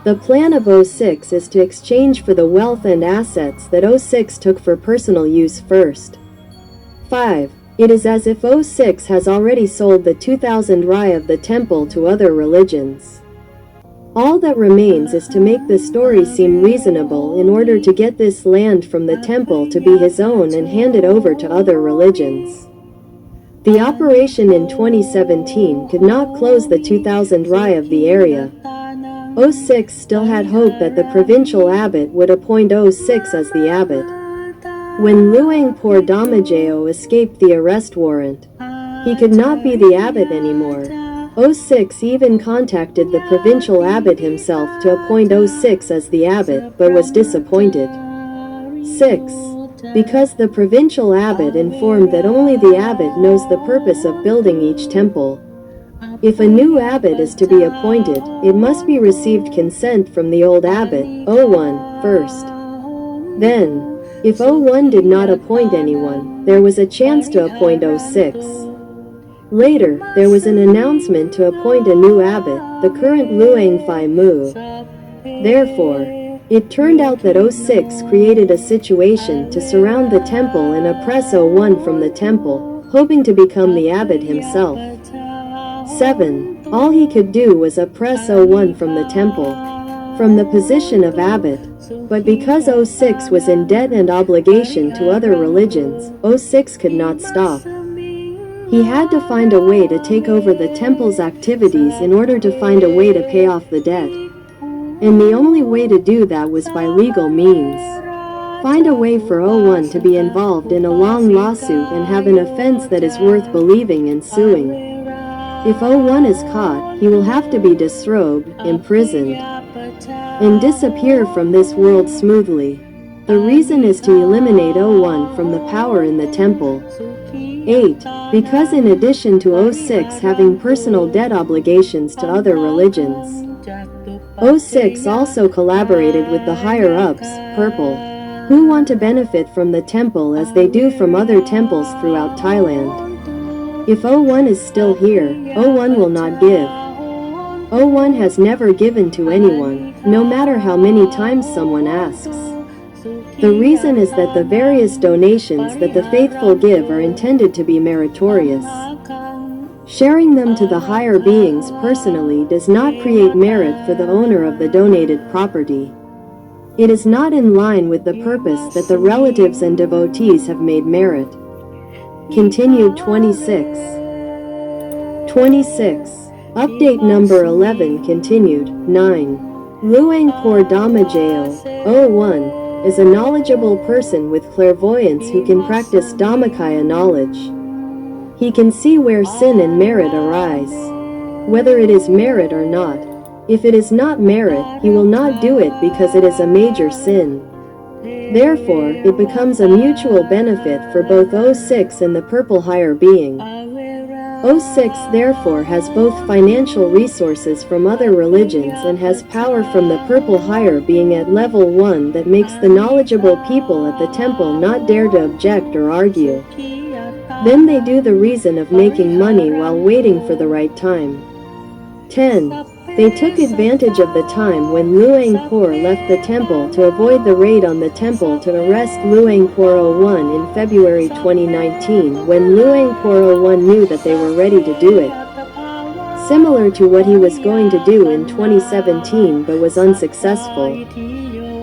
The plan of 06 is to exchange for the wealth and assets that 06 took for personal use first. 5. It is as if 06 has already sold the 2000 Rai of the temple to other religions. All that remains is to make the story seem reasonable in order to get this land from the temple to be his own and hand it over to other religions. The operation in 2017 could not close the 2000 Rai of the area. 06 still had hope that the provincial abbot would appoint 06 as the abbot. When Luangpur Dhammakaya escaped the arrest warrant, he could not be the abbot anymore. 06 even contacted the provincial abbot himself to appoint 06 as the abbot, but was disappointed. 6. Because the provincial abbot informed that only the abbot knows the purpose of building each temple. If a new abbot is to be appointed, it must be received consent from the old abbot, O1, first. Then, if O1 did not appoint anyone, there was a chance to appoint O6. Later, there was an announcement to appoint a new abbot, the current Luang Phi Mu. Therefore, it turned out that O6 created a situation to surround the temple and oppress O1 from the temple, hoping to become the abbot himself. 7. All he could do was oppress O1 from the temple, from the position of abbot. But because O6 was in debt and obligation to other religions, O6 could not stop. He had to find a way to take over the temple's activities in order to find a way to pay off the debt. And the only way to do that was by legal means. Find a way for O1 to be involved in a long lawsuit and have an offense that is worth believing and suing. If O1 is caught, he will have to be disrobed, imprisoned, and disappear from this world smoothly. The reason is to eliminate O1 from the power in the temple. 8. Because in addition to O6 having personal debt obligations to other religions, O6 also collaborated with the higher-ups, Purple, who want to benefit from the temple as they do from other temples throughout Thailand. If O1 is still here, O1 will not give. O1 has never given to anyone, no matter how many times someone asks. The reason is that the various donations that the faithful give are intended to be meritorious. Sharing them to the higher beings personally does not create merit for the owner of the donated property. It is not in line with the purpose that the relatives and devotees have made merit. Continued 26. 26. Update number 11 continued. 9. Luang Por Dhammakaya, O1, is a knowledgeable person with clairvoyance who can practice Dhammakaya knowledge. He can see where sin and merit arise, whether it is merit or not. If it is not merit, he will not do it because it is a major sin. Therefore, it becomes a mutual benefit for both O6 and the purple higher being. O6 therefore has both financial resources from other religions and has power from the purple higher being at level 1 that makes the knowledgeable people at the temple not dare to object or argue. Then they do the reason of making money while waiting for the right time. 10. They took advantage of the time when Luang Por left the temple to avoid the raid on the temple to arrest Luang Por 01 in February 2019 when Luang Por 01 knew that they were ready to do it. Similar to what he was going to do in 2017 but was unsuccessful.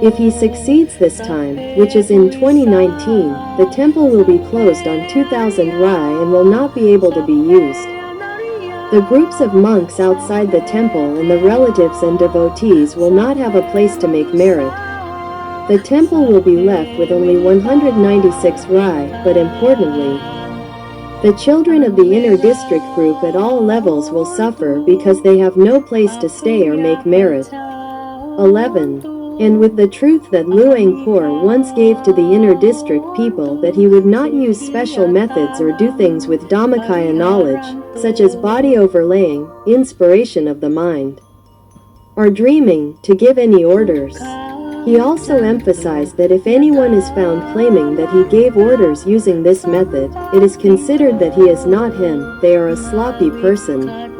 If he succeeds this time, which is in 2019, the temple will be closed on 2000 Rai and will not be able to be used. The groups of monks outside the temple and the relatives and devotees will not have a place to make merit. The temple will be left with only 196 Rai, but importantly, the children of the inner district group at all levels will suffer because they have no place to stay or make merit. 11. And with the truth that Luang Por once gave to the inner district people that he would not use special methods or do things with Dhammakaya knowledge, such as body overlaying, inspiration of the mind, or dreaming, to give any orders. He also emphasized that if anyone is found claiming that he gave orders using this method, it is considered that he is not him, they are a sloppy person.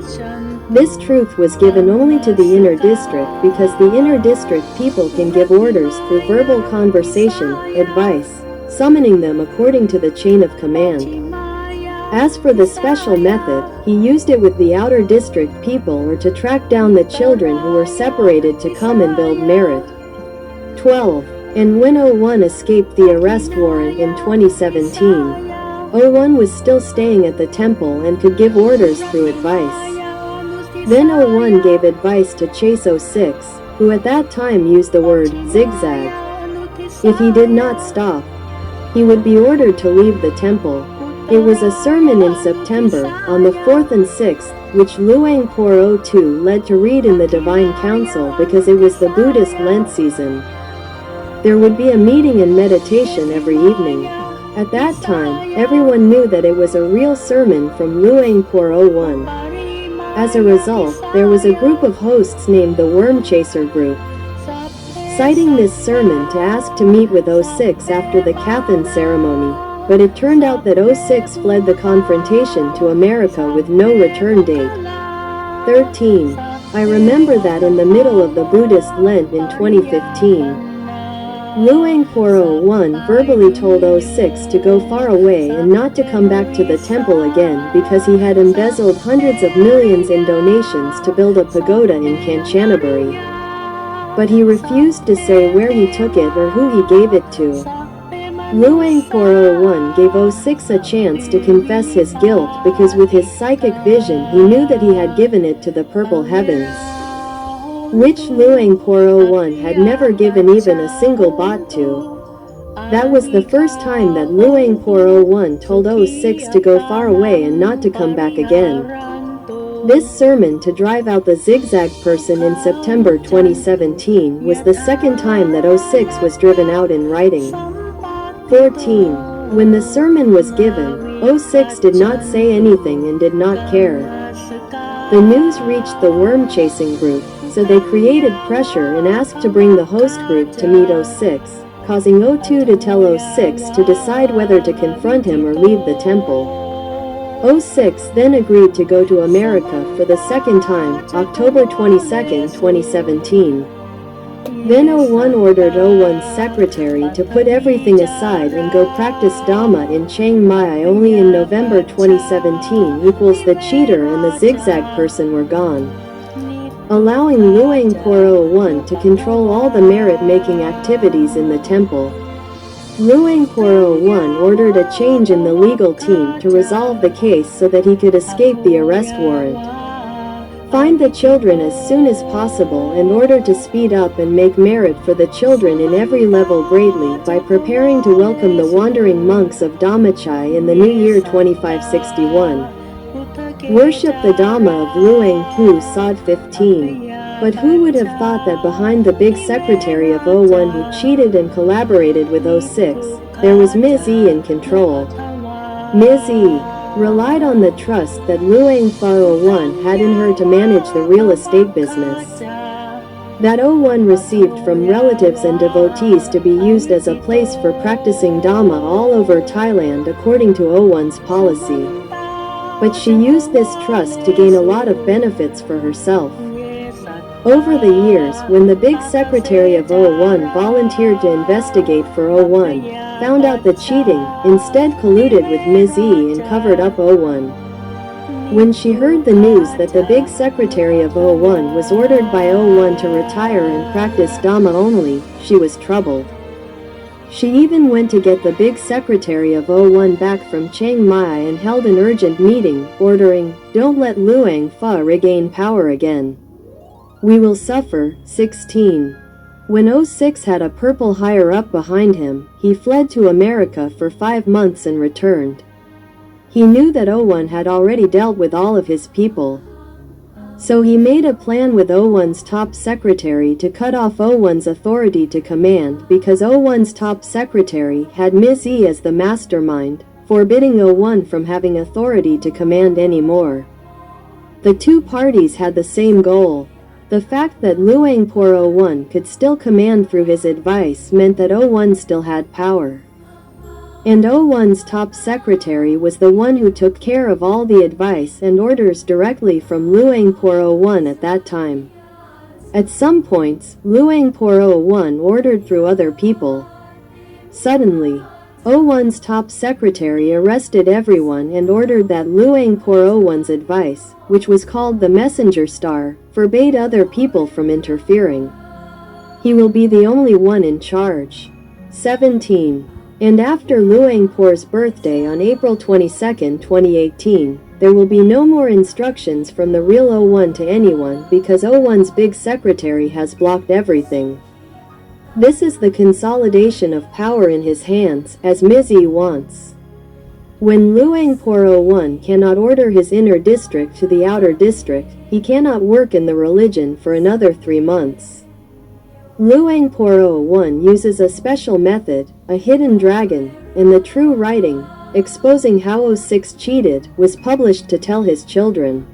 This truth was given only to the inner district because the inner district people can give orders through verbal conversation, advice, summoning them according to the chain of command. As for the special method, he used it with the outer district people or to track down the children who were separated to come and build merit. 12. And when O1 escaped the arrest warrant in 2017, O1 was still staying at the temple and could give orders through advice. Then O1 gave advice to chase O6, who at that time used the word zigzag. If he did not stop, he would be ordered to leave the temple. It was a sermon in September, on the 4th and 6th, which Luang Por 02 led to read in the Divine Council because it was the Buddhist Lent season. There would be a meeting and meditation every evening. At that time, everyone knew that it was a real sermon from Luang Por 01. As a result, there was a group of hosts named the Worm Chaser Group, citing this sermon to ask to meet with O6 after the Cathan ceremony, but it turned out that O6 fled the confrontation to America with no return date. 13. I remember that in the middle of the Buddhist Lent in 2015, Luang Por 01 verbally told O6 to go far away and not to come back to the temple again because he had embezzled hundreds of millions in donations to build a pagoda in Kanchanaburi. But he refused to say where he took it or who he gave it to. Luang Por 01 gave O6 a chance to confess his guilt because with his psychic vision he knew that he had given it to the purple heavens, which Luang Por 01 had never given even a single baht to. That was the first time that Luang Por 01 told O6 to go far away and not to come back again. This sermon to drive out the zigzag person in September 2017 was the second time that O6 was driven out in writing. 14. When the sermon was given, O6 did not say anything and did not care. The news reached the worm chasing group, so they created pressure and asked to bring the host group to meet O6, causing O2 to tell O6 to decide whether to confront him or leave the temple. O6 then agreed to go to America for the second time, October 22, 2017. Then O1 ordered O1's secretary to put everything aside and go practice Dhamma in Chiang Mai. Only in November 2017 equals the cheater and the zigzag person were gone, allowing Luang Por 01 to control all the merit-making activities in the temple. Luang Por 01 ordered a change in the legal team to resolve the case so that he could escape the arrest warrant, find the children as soon as possible and order to speed up and make merit for the children in every level greatly by preparing to welcome the wandering monks of Dhammakaya in the new year 2561. Worship the Dhamma of Luang Pu Sod 15. But who would have thought that behind the big secretary of O1 who cheated and collaborated with O6, there was Ms. E in control. Ms. E relied on the trust that Luang Fa 01 had in her to manage the real estate business that O1 received from relatives and devotees to be used as a place for practicing Dhamma all over Thailand according to O1's policy. But she used this trust to gain a lot of benefits for herself. Over the years, when the big secretary of O1 volunteered to investigate for O1, found out the cheating, instead colluded with Ms. E and covered up O1. When she heard the news that the big secretary of O1 was ordered by O1 to retire and practice Dhamma only, she was troubled. She even went to get the big secretary of O1 back from Chiang Mai and held an urgent meeting, ordering, "Don't let Luang Fa regain power again. We will suffer." 16. When O6 had a purple higher-up behind him, he fled to America for 5 months and returned. He knew that O1 had already dealt with all of his people, so he made a plan with O1's top secretary to cut off O1's authority to command because O1's top secretary had Ms. E as the mastermind, forbidding O1 from having authority to command anymore. The two parties had the same goal. The fact that Luang Por 01 could still command through his advice meant that O1 still had power. And O1's top secretary was the one who took care of all the advice and orders directly from Luang Por 01 at that time. At some points, Luang Por 01 ordered through other people. Suddenly, O1's top secretary arrested everyone and ordered that Luang Por 01's advice, which was called the messenger star, forbade other people from interfering. He will be the only one in charge. 17. And after Luang Por's birthday on April 22, 2018, there will be no more instructions from the real O1 to anyone because O1's big secretary has blocked everything. This is the consolidation of power in his hands, as Ms. E wants. When Luang Por 01 cannot order his inner district to the outer district, he cannot work in the religion for another 3 months. Luang Por 01 uses a special method, a hidden dragon, and the true writing, exposing how O6 cheated, was published to tell his children.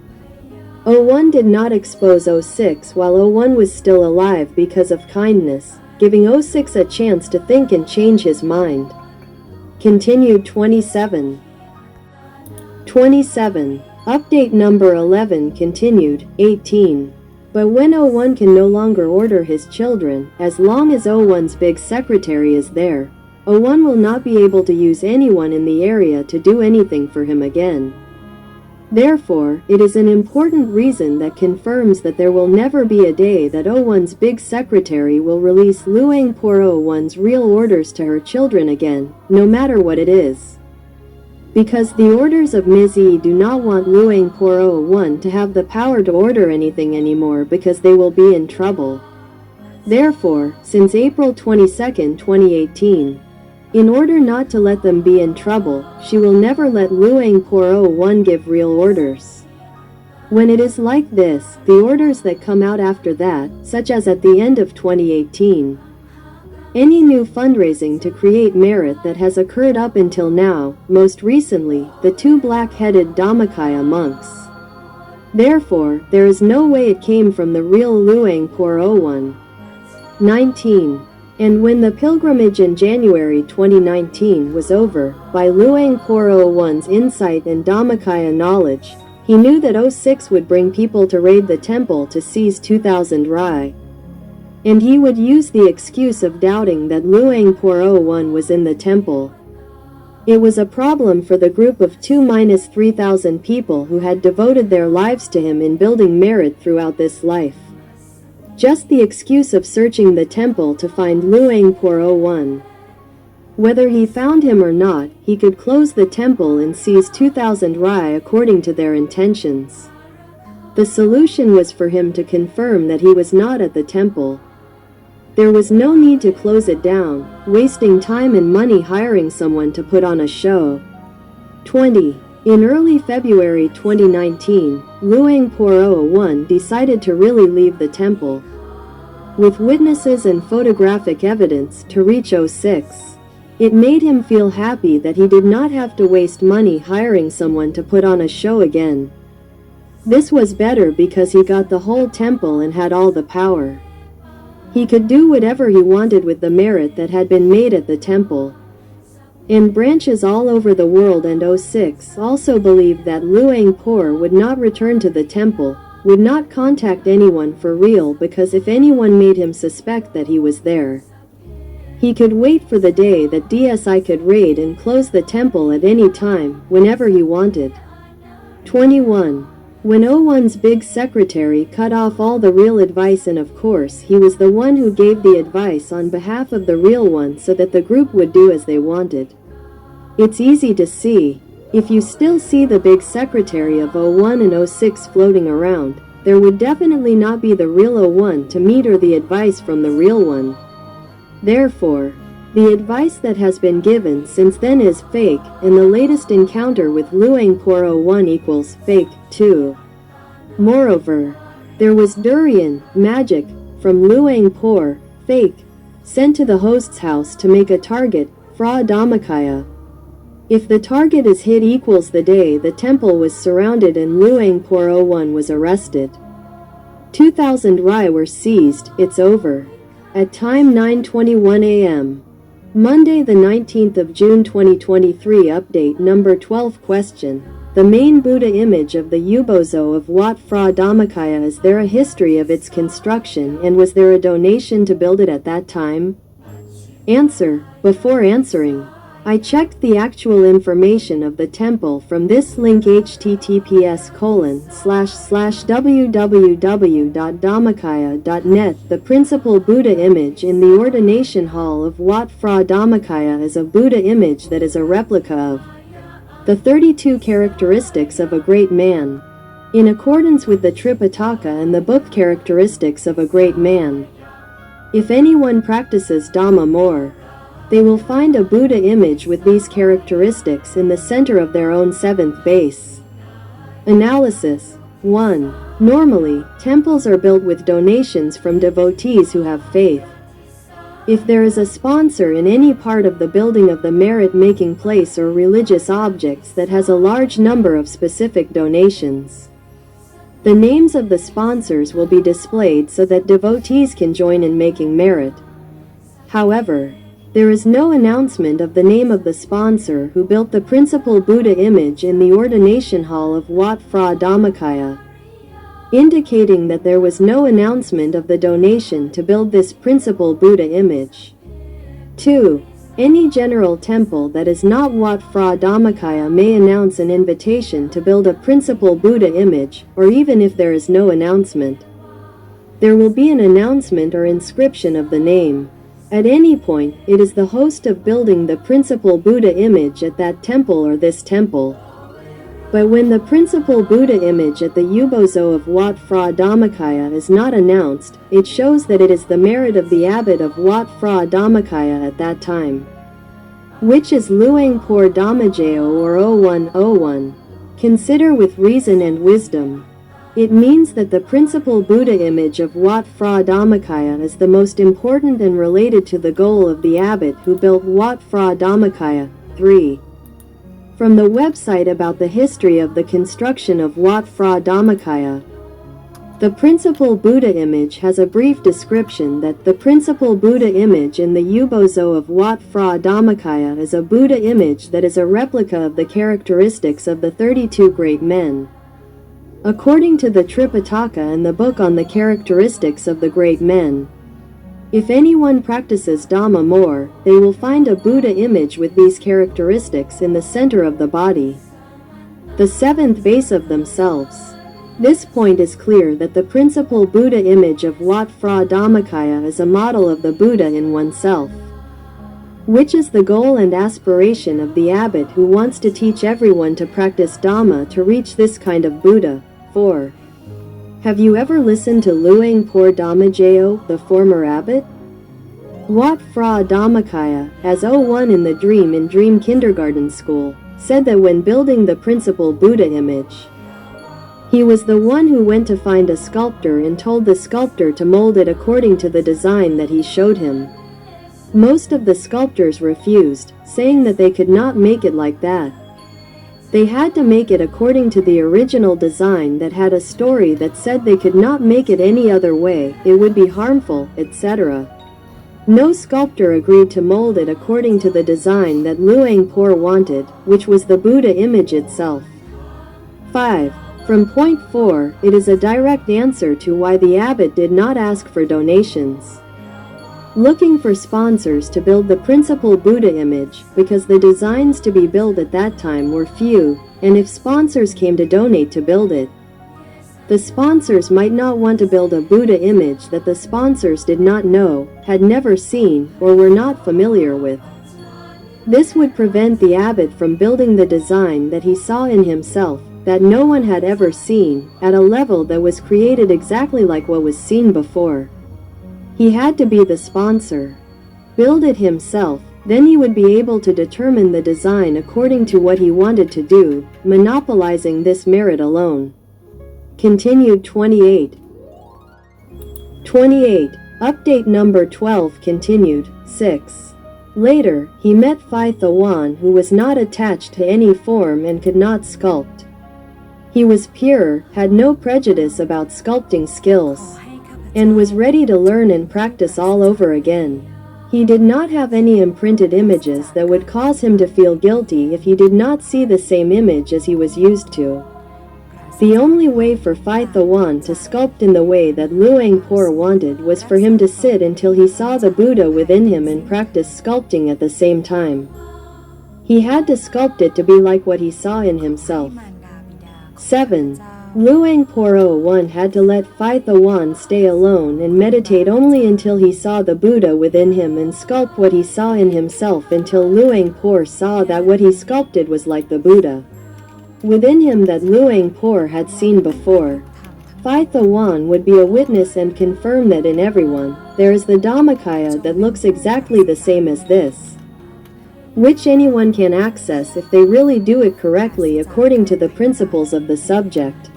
01 did not expose 06 while 01 was still alive because of kindness, giving 06 a chance to think and change his mind. Continued 27. 27. Update number 11 continued, 18. But when 01 can no longer order his children, as long as 01's big secretary is there, 01 will not be able to use anyone in the area to do anything for him again. Therefore, it is an important reason that confirms that there will never be a day that 01's big secretary will release Luang Por 01's real orders to her children again, no matter what it is. Because the orders of Ms. E do not want Luang Por 01 to have the power to order anything anymore because they will be in trouble. Therefore, since April 22, 2018, in order not to let them be in trouble, she will never let Luang Por 01 give real orders. When it is like this, the orders that come out after that, such as at the end of 2018, any new fundraising to create merit that has occurred up until now, most recently, the two black-headed Dhammakaya monks. Therefore, there is no way it came from the real Luang Por 01. 19. And when the pilgrimage in January 2019 was over, by Luang Por 01's insight and Dhammakaya knowledge, he knew that 06 would bring people to raid the temple to seize 2,000 Rai. And he would use the excuse of doubting that Luang Por 01 was in the temple. It was a problem for the group of 2-3,000 people who had devoted their lives to him in building merit throughout this life. Just the excuse of searching the temple to find Luang Por 01. Whether he found him or not, he could close the temple and seize 2,000 Rai according to their intentions. The solution was for him to confirm that he was not at the temple. There was no need to close it down, wasting time and money hiring someone to put on a show. 20. In early February 2019, Luang Por 01 decided to really leave the temple. With witnesses and photographic evidence to reach 06. It made him feel happy that he did not have to waste money hiring someone to put on a show again. This was better because he got the whole temple and had all the power. He could do whatever he wanted with the merit that had been made at the temple. And branches all over the world and 06 also believed that Luang Por would not return to the temple, would not contact anyone for real because if anyone made him suspect that he was there, he could wait for the day that DSI could raid and close the temple at any time, whenever he wanted. 21. When 01's big secretary cut off all the real advice, and of course he was the one who gave the advice on behalf of the real one so that the group would do as they wanted. It's easy to see. If you still see the big secretary of 01 and 06 floating around, there would definitely not be the real 01 to meet or the advice from the real one. Therefore, the advice that has been given since then is fake, and the latest encounter with Luang Por 01 equals fake, too. Moreover, there was durian, magic, from Luang Por, fake, sent to the host's house to make a target, Fra Dhammakaya. If the target is hit equals the day the temple was surrounded and Luang Por 01 was arrested. 2,000 Rai were seized, it's over. At time 9:21 a.m. Monday the 19th of June 2023. Update number 12. Question. The main Buddha image of the Ubozo of Wat Phra Dhammakaya, is there a history of its construction and was there a donation to build it at that time? Answer. Before answering, I checked the actual information of the temple from this link https://www.dhammakaya.net. The principal Buddha image in the ordination hall of Wat Phra Dhammakaya is a Buddha image that is a replica of the 32 characteristics of a great man, in accordance with the Tripitaka and the book Characteristics of a Great Man. If anyone practices Dhamma more, they will find a Buddha image with these characteristics in the center of their own seventh base. Analysis. 1. Normally, temples are built with donations from devotees who have faith. If there is a sponsor in any part of the building of the merit-making place or religious objects that has a large number of specific donations, The names of the sponsors will be displayed so that devotees can join in making merit. However, there is no announcement of the name of the sponsor who built the principal Buddha image in the ordination hall of Wat Phra Dhammakaya, indicating that there was no announcement of the donation to build this principal Buddha image. 2. Any general temple that is not Wat Phra Dhammakaya may announce an invitation to build a principal Buddha image, or even if there is no announcement, there will be an announcement or inscription of the name. At any point, it is the host of building the principal Buddha image at that temple or this temple. But when the principal Buddha image at the Ubozo of Wat Phra Dhammakaya is not announced, it shows that it is the merit of the abbot of Wat Phra Dhammakaya at that time, which is Luang Por Dhammajayo or 0101. Consider with reason and wisdom. It means that the principal Buddha image of Wat Phra Dhammakaya is the most important and related to the goal of the abbot who built Wat Phra Dhammakaya. 3. From the website about the history of the construction of Wat Phra Dhammakaya, the principal Buddha image has a brief description that the principal Buddha image in the Ubozo of Wat Phra Dhammakaya is a Buddha image that is a replica of the characteristics of the 32 great men. According to the Tripitaka and the book on the characteristics of the great men, if anyone practices Dhamma more, they will find a Buddha image with these characteristics in the center of the body, the seventh base of themselves. This point is clear that the principal Buddha image of Wat Phra Dhammakaya is a model of the Buddha in oneself, which is the goal and aspiration of the abbot who wants to teach everyone to practice Dhamma to reach this kind of Buddha. 4. Have you ever listened to Luang Por Dhammajayo, the former abbot? Wat Phra Dhammakaya, as 01 in the dream in Dream Kindergarten School, said that when building the principal Buddha image, he was the one who went to find a sculptor and told the sculptor to mold it according to the design that he showed him. Most of the sculptors refused, saying that they could not make it like that. They had to make it according to the original design that had a story that said they could not make it any other way, it would be harmful, etc. No sculptor agreed to mold it according to the design that Luang Por wanted, which was the Buddha image itself. 5. From point 4, it is a direct answer to why the abbot did not ask for donations, looking for sponsors to build the principal Buddha image, because the designs to be built at that time were few, and if sponsors came to donate to build it, the sponsors might not want to build a Buddha image that the sponsors did not know, had never seen, or were not familiar with. This would prevent the abbot from building the design that he saw in himself, that no one had ever seen, at a level that was created exactly like what was seen before. He had to be the sponsor, build it himself, then he would be able to determine the design according to what he wanted to do, monopolizing this merit alone. Continued 28. 28. Update number 12 continued. 6. Later, he met Phai Thawan, who was not attached to any form and could not sculpt. He was pure, had no prejudice about sculpting skills, and was ready to learn and practice all over again. He did not have any imprinted images that would cause him to feel guilty if he did not see the same image as he was used to. The only way for Phai Thawan to sculpt in the way that Luang Por wanted was for him to sit until he saw the Buddha within him and practice sculpting at the same time. He had to sculpt it to be like what he saw in himself. 7. Luang Por 01 had to let Phai Thawan stay alone and meditate only until he saw the Buddha within him and sculpt what he saw in himself until Luang Por saw that what he sculpted was like the Buddha within him that Luang Por had seen before. Phai Thawan would be a witness and confirm that in everyone, there is the Dhammakaya that looks exactly the same as this, which anyone can access if they really do it correctly according to the principles of the subject.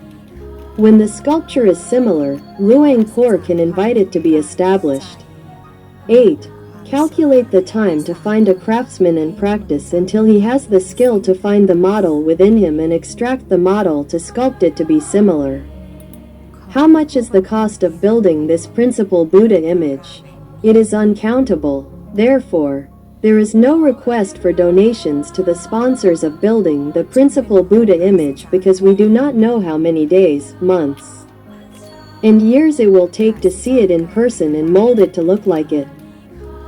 When the sculpture is similar, Luang Por can invite it to be established. 8. Calculate the time to find a craftsman and practice until he has the skill to find the model within him and extract the model to sculpt it to be similar. How much is the cost of building this principal Buddha image? It is uncountable. Therefore, there is no request for donations to the sponsors of building the principal Buddha image because we do not know how many days, months, and years it will take to see it in person and mold it to look like it.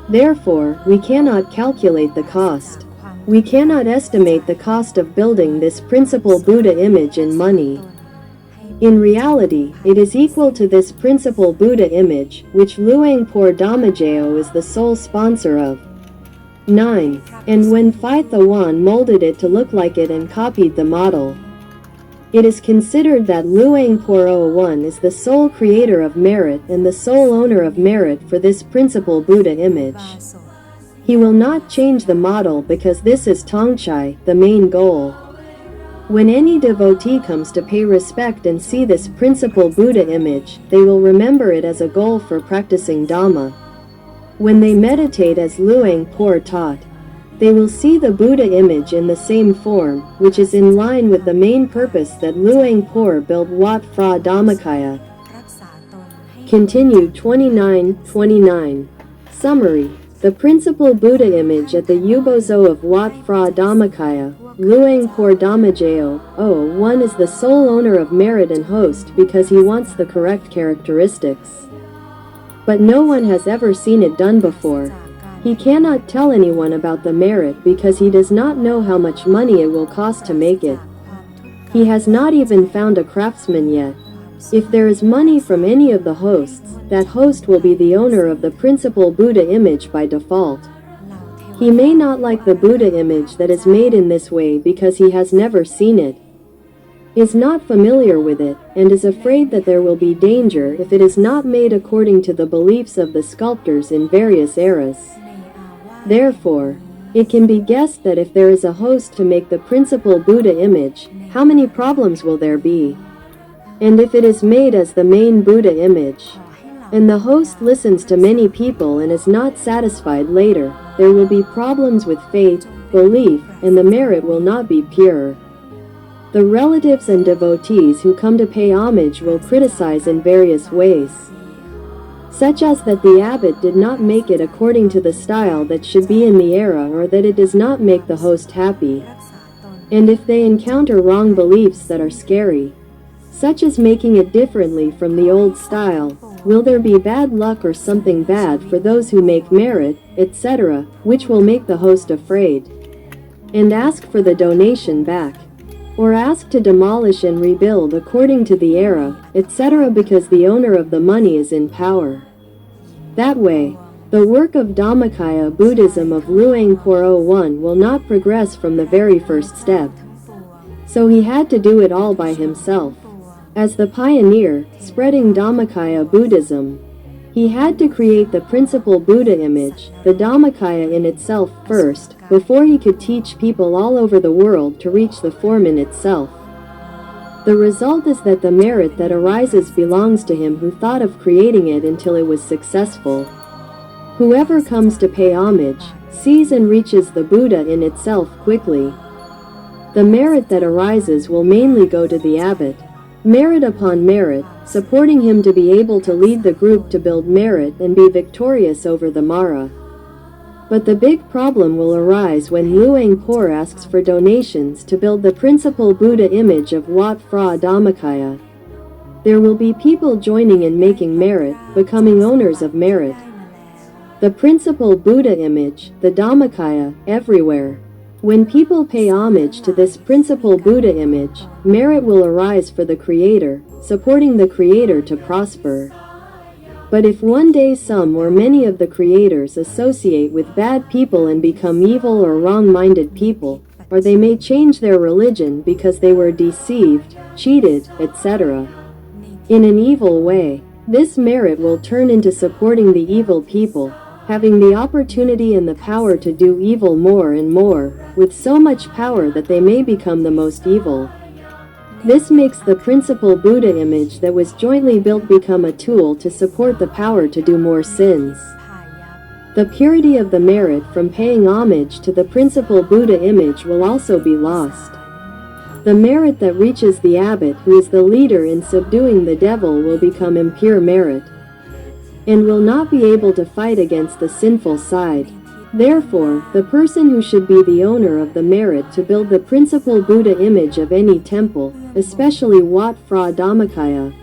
Therefore, we cannot calculate the cost. We cannot estimate the cost of building this principal Buddha image in money. In reality, it is equal to this principal Buddha image, which Luangpur Dhammakaya is the sole sponsor of. 9. And when Phai Thawan molded it to look like it and copied the model, it is considered that Luangpur 01 is the sole creator of merit and the sole owner of merit for this principal Buddha image. He will not change the model because this is Tongchai, the main goal. When any devotee comes to pay respect and see this principal Buddha image, they will remember it as a goal for practicing Dhamma. When they meditate as Luangpur taught, they will see the Buddha image in the same form, which is in line with the main purpose that Luangpur built Wat Phra Dhammakaya. Continued 29:29. Summary. The principal Buddha image at the Ubozo of Wat Phra Dhammakaya, Luangpur Dhammakaya 01 is the sole owner of merit and host because he wants the correct characteristics. But no one has ever seen it done before. He cannot tell anyone about the merit because he does not know how much money it will cost to make it. He has not even found a craftsman yet. If there is money from any of the hosts, that host will be the owner of the principal Buddha image by default. He may not like the Buddha image that is made in this way because he has never seen it, is not familiar with it, and is afraid that there will be danger if it is not made according to the beliefs of the sculptors in various eras. Therefore, it can be guessed that if there is a host to make the principal Buddha image, how many problems will there be? And if it is made as the main Buddha image, and the host listens to many people and is not satisfied later, there will be problems with faith, belief, and the merit will not be pure. The relatives and devotees who come to pay homage will criticize in various ways, such as that the abbot did not make it according to the style that should be in the era or that it does not make the host happy. And if they encounter wrong beliefs that are scary, such as making it differently from the old style, will there be bad luck or something bad for those who make merit, etc., which will make the host afraid and ask for the donation back, or ask to demolish and rebuild according to the era, etc., because the owner of the money is in power. That way, the work of Dhammakaya Buddhism of Luangpur 01 will not progress from the very first step. So he had to do it all by himself. As the pioneer, spreading Dhammakaya Buddhism, he had to create the principal Buddha image, the Dhammakaya in itself first, before he could teach people all over the world to reach the form in itself. The result is that the merit that arises belongs to him who thought of creating it until it was successful. Whoever comes to pay homage, sees and reaches the Buddha in itself quickly. The merit that arises will mainly go to the abbot, merit upon merit, supporting him to be able to lead the group to build merit and be victorious over the Mara. But the big problem will arise when Luangpur asks for donations to build the principal Buddha image of Wat Phra Dhammakaya. There will be people joining in making merit, becoming owners of merit. The principal Buddha image, the Dhammakaya, everywhere. When people pay homage to this principal Buddha image, merit will arise for the Creator, supporting the Creator to prosper. But if one day some or many of the creators associate with bad people and become evil or wrong-minded people, or they may change their religion because they were deceived, cheated, etc., in an evil way, this merit will turn into supporting the evil people, having the opportunity and the power to do evil more and more, with so much power that they may become the most evil. This makes the principal Buddha image that was jointly built become a tool to support the power to do more sins. The purity of the merit from paying homage to the principal Buddha image will also be lost. The merit that reaches the abbot, who is the leader in subduing the devil, will become impure merit, and will not be able to fight against the sinful side. Therefore, the person who should be the owner of the merit to build the principal Buddha image of any temple, especially Wat Phra Dhammakaya,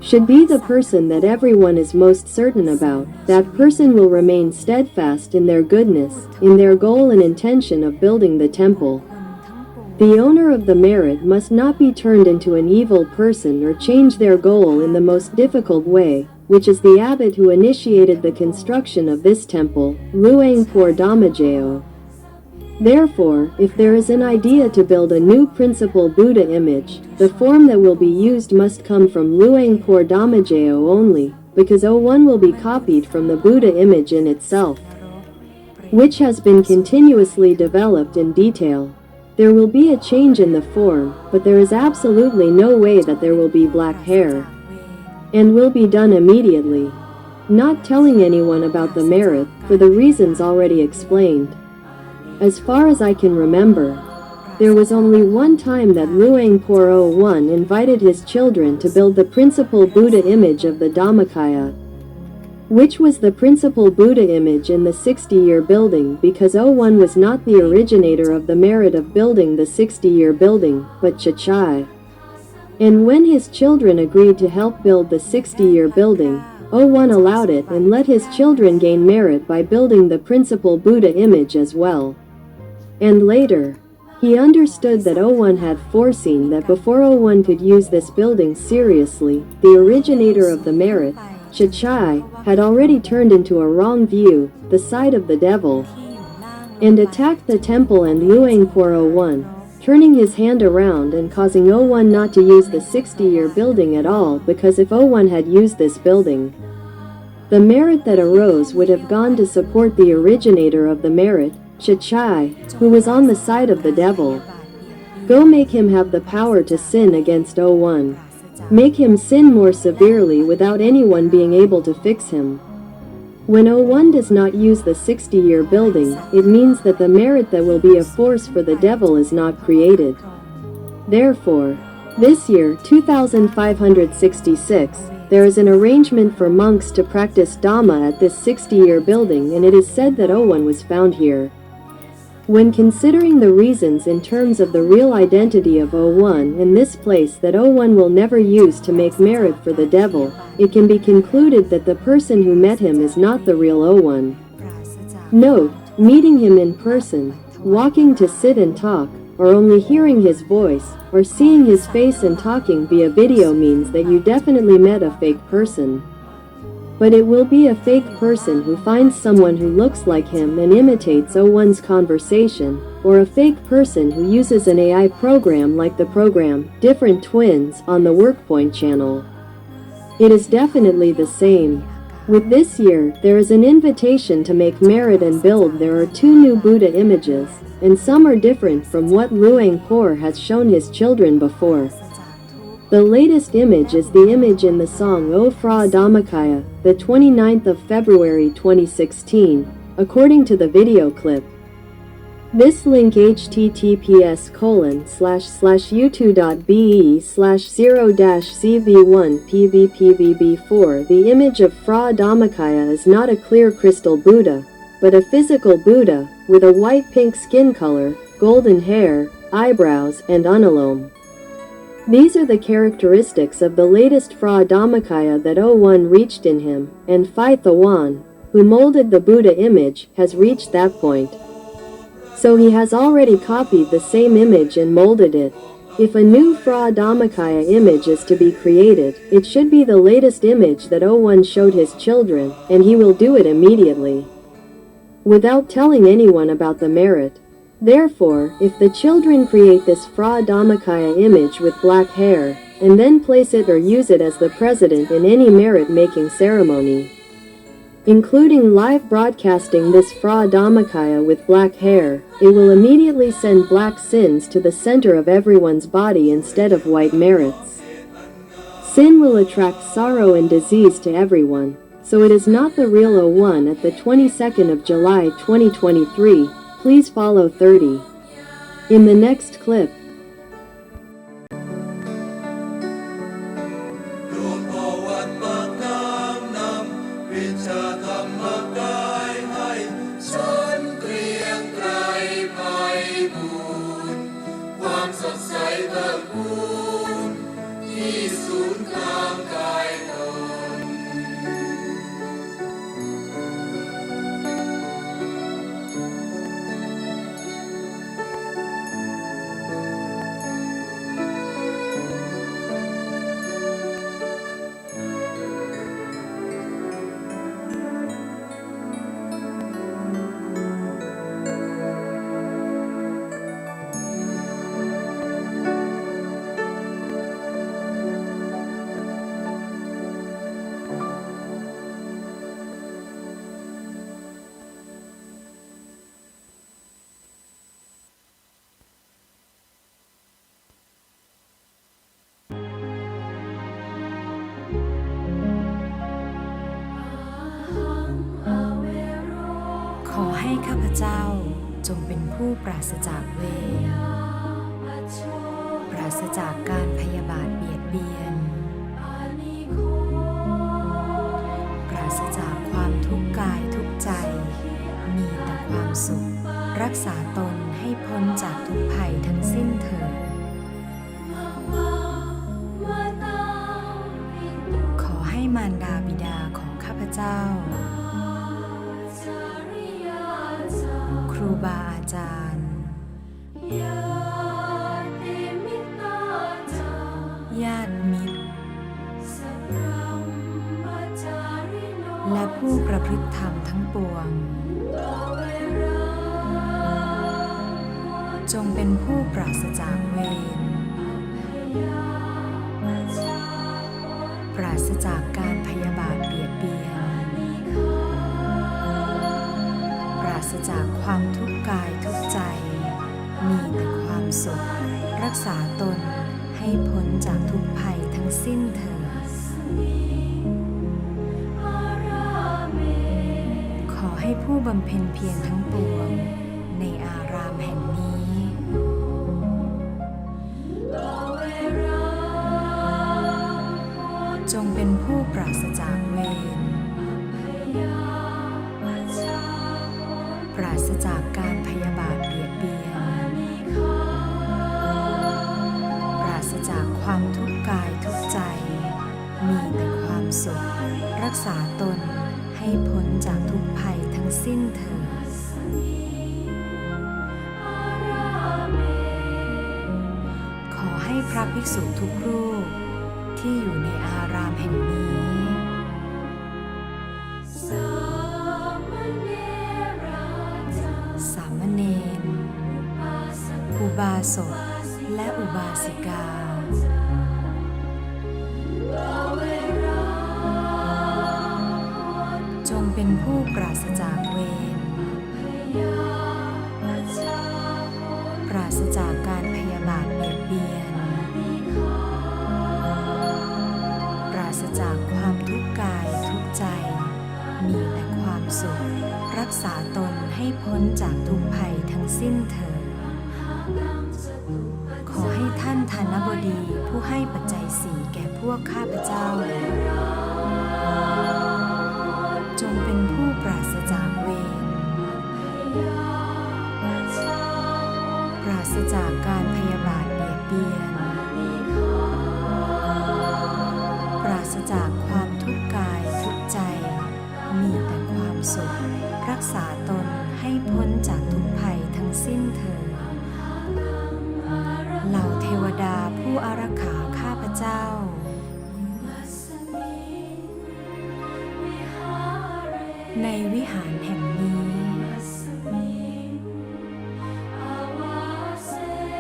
should be the person that everyone is most certain about. That person will remain steadfast in their goodness, in their goal and intention of building the temple. The owner of the merit must not be turned into an evil person or change their goal in the most difficult way, which is the abbot who initiated the construction of this temple, Luang Por Dhammajayo. Therefore, if there is an idea to build a new principal Buddha image, the form that will be used must come from Luang Por Dhammajayo only, because one will be copied from the Buddha image in itself, which has been continuously developed in detail. There will be a change in the form, but there is absolutely no way that there will be black hair, and will be done immediately, not telling anyone about the merit, for the reasons already explained. As far as I can remember, there was only one time that Luang Por 01 invited his children to build the principal Buddha image of the Dhammakaya, which was the principal Buddha image in the 60-year building, because 01 was not the originator of the merit of building the 60-year building, but Chachai. And when his children agreed to help build the 60-year building, 01 allowed it and let his children gain merit by building the principal Buddha image as well. And later, he understood that 01 had foreseen that before 01 could use this building seriously, the originator of the merit, Chachai, had already turned into a wrong view, the side of the devil, and attacked the temple and Luang Por 01, turning his hand around and causing 01 not to use the 60-year building at all, because if 01 had used this building, the merit that arose would have gone to support the originator of the merit, Chachai, who was on the side of the devil. Go make him have the power to sin against 01. Make him sin more severely without anyone being able to fix him. When 01 does not use the 60-year building, it means that the merit that will be a force for the devil is not created. Therefore, this year, 2566, there is an arrangement for monks to practice Dhamma at this 60-year building, and it is said that 01 was found here. When considering the reasons in terms of the real identity of 01 in this place that 01 will never use to make merit for the devil, it can be concluded that the person who met him is not the real 01. Note, meeting him in person, walking to sit and talk, or only hearing his voice, or seeing his face and talking via video means that you definitely met a fake person. But it will be a fake person who finds someone who looks like him and imitates 01's conversation, or a fake person who uses an AI program like the program Different Twins on the WorkPoint channel. It is definitely the same. With this year, there is an invitation to make merit and build. There are 2 new Buddha images, and some are different from what Luang Por has shown his children before. The latest image is the image in the song O Phra Dhammakaya, the 29th of February 2016, according to the video clip. This link https://youtube.be/0-cv1pvpvb4. The image of Phra Dhammakaya is not a clear crystal Buddha, but a physical Buddha, with a white-pink skin color, golden hair, eyebrows, and unalome. These are the characteristics of the latest Phra Dhammakaya that 01 reached in him, and Phai Thawan, who molded the Buddha image, has reached that point. So he has already copied the same image and molded it. If a new Phra Dhammakaya image is to be created, it should be the latest image that 01 showed his children, and he will do it immediately, without telling anyone about the merit. Therefore, if the children create this Phra Dhammakaya image with black hair, and then place it or use it as the president in any merit-making ceremony, including live broadcasting this Phra Dhammakaya with black hair, it will immediately send black sins to the center of everyone's body instead of white merits. Sin will attract sorrow and disease to everyone, so it is not the real 01 at the 22nd of July 2023. Please follow 30. In the next clip, ศูนย์กลางกายตนขอให้ข้าพเจ้าจงเป็นผู้ปราศจากเวรปราศจากการพยาบาทเบียดเบียนปราศจากความทุกข์กายทุกข์ใจมีแต่ความสุขรักษาตนให้พ้นจากทุกภัยทั้งสิ้นเถิดขอให้มารดาบิดาของข้าพเจ้าครูบาอาจารย์ญาติมิตรและผู้ประพฤติธรรมทั้งปวงจงเป็นผู้ปราศจากเวรปราศจากการพยาบาทเบียดเบียนปราศจากความทุกข์กายทุกข์ใจมีแต่ความสุขรักษาตนให้พ้นจากทุกภัยทั้งสิ้นเถิดขอให้ผู้บำเพ็ญเพียรทั้งปวงในอารามแห่งนี้จงเป็นผู้ปราศจากเวรปราศจากการพยาบาทเบียดเบียนปราศจากความทุกข์กายทุกข์ใจมีแต่ความสุขรักษาตนให้พ้นจากทุกภัยทั้งสิ้นเถิดขอให้พระภิกษุทุกรูปที่อยู่ในอารามแห่งนี้สามเณรอุบาสกและอุบาสิกาจงเป็นผู้ปราศจากเวรปราศจากการพยาบาทเบียดเบียนปราศจากความทุกข์กายทุกข์ใจมีแต่ความสุขรักษาตนให้พ้นจากทุกภัยทั้งสิ้นเถิดขอให้ท่านธนบดีผู้ให้ปัจจัยสี่แก่พวกข้าพเจ้าจงเป็นผู้ปราศจากเวรปราศจากการพยาบาทเบียดเบียนปราศจากความทุกข์กายทุกข์ใจมีแต่ความสุขรักษาตนให้พ้นจากทุกภัยทั้งสิ้นเถิดเหล่าเทวดาผู้อารักขาข้าพเจ้าในวิหารแห่งนี้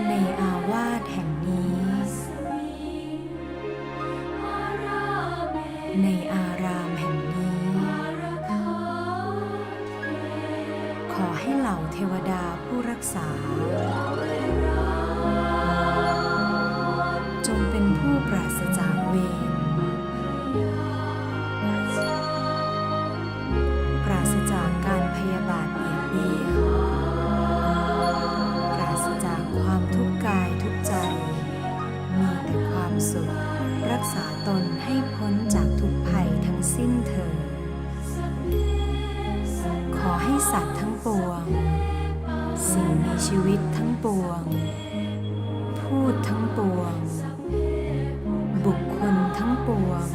ในอาวาสแห่งนี้ในอารามแห่งนี้ขอให้เหล่าเทวดาผู้รักษาจงเป็นผู้ปราศจากเวรปราศจากการพยาบาทเบียดเบียนปราศจากความทุกข์กายทุกข์ใจมีแต่ความสุขรักษาตนให้พ้นจากทุกภัยทั้งสิ้นเถิดขอให้สัตว์ทั้งปวงสิ่งมีชีวิตทั้งปวงพูดทั้งปวงบุคคล ปวง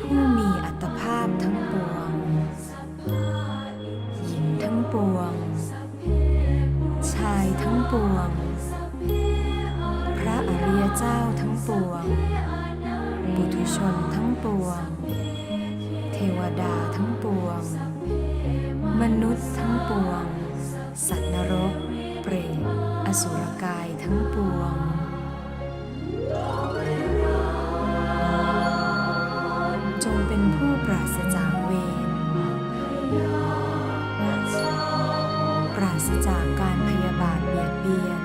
ผู้มีอัตภาพทั้งปวงหญิงทั้งปวงชายทั้งปวงพระอริยเจ้าทั้งปวงปุถุชนทั้งปวงเทวดาทั้งปวงมนุษย์ทั้งปวงสัตว์นรกเปรตอสุรกายทั้งปวงจงเป็นผู้ปราศจากเวรปราศจากการพยาบาทเบียดเบียน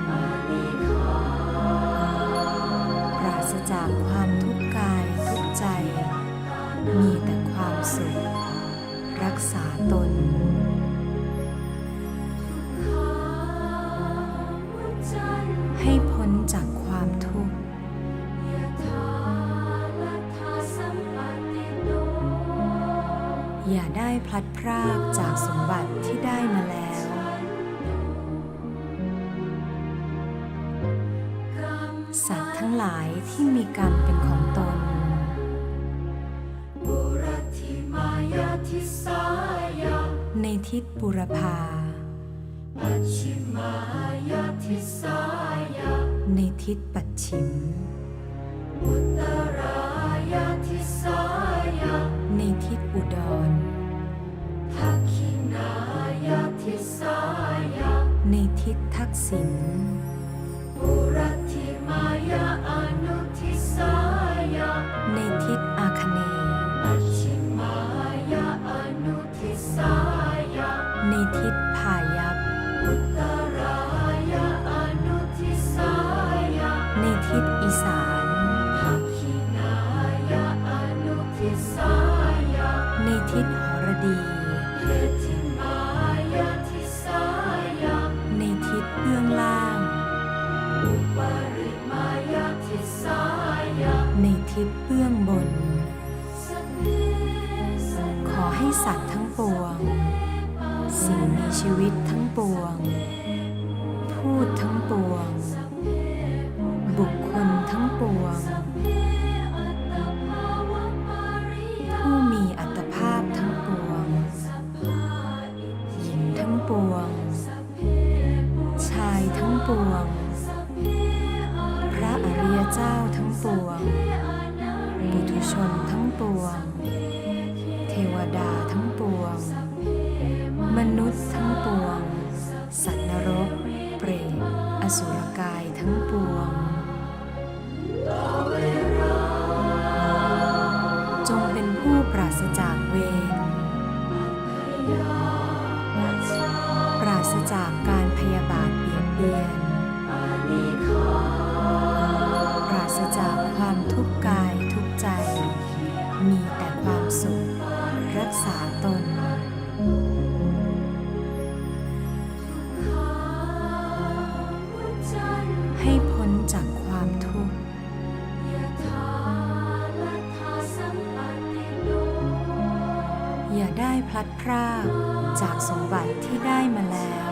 ปราศจากความทุกข์กายทุกข์ใจมีแต่ความสุขรักษาตนให้พ้นจากความทุกข์อย่าได้พลัดพรากจากสมบัติที่ได้มาแล้วสัตว์ทั้งหลายที่มีกรรมเป็นของตนในทิศบุรพาในทิศปัจฉิมในทิศอุดรในทิศทักษิณในทิศอาคเนย์ในทิศพายัพในทิศอีสานในทิศหรดีในทิศเบื้องล่างในทิศเบื้องบนขอให้สัตว์ทั้งปวงสิ่งมีชีวิตทั้งปวงพูดทั้งปวงบุคคลทั้งปวงผู้มีอัตภาพทั้งปวงหญิงทั้งปวงชายทั้งปวงพระอริยเจ้าทั้งปวงปุถุชนทั้งปวงเทวดาทั้งปวงมนุษย์ทั้งปวงสัตว์นรกเปรตอสุรกายทั้งปวงจงเป็นผู้ปราศจากเวรปราศจากการพยาบาทเบียดเบียนปราศจากความทุกข์กายทุกข์ใจมีแต่ความสุขรักษาตนให้พ้นจากความทุกข์อย่าได้พลัดพรากจากสมบัติที่ได้มาแล้ว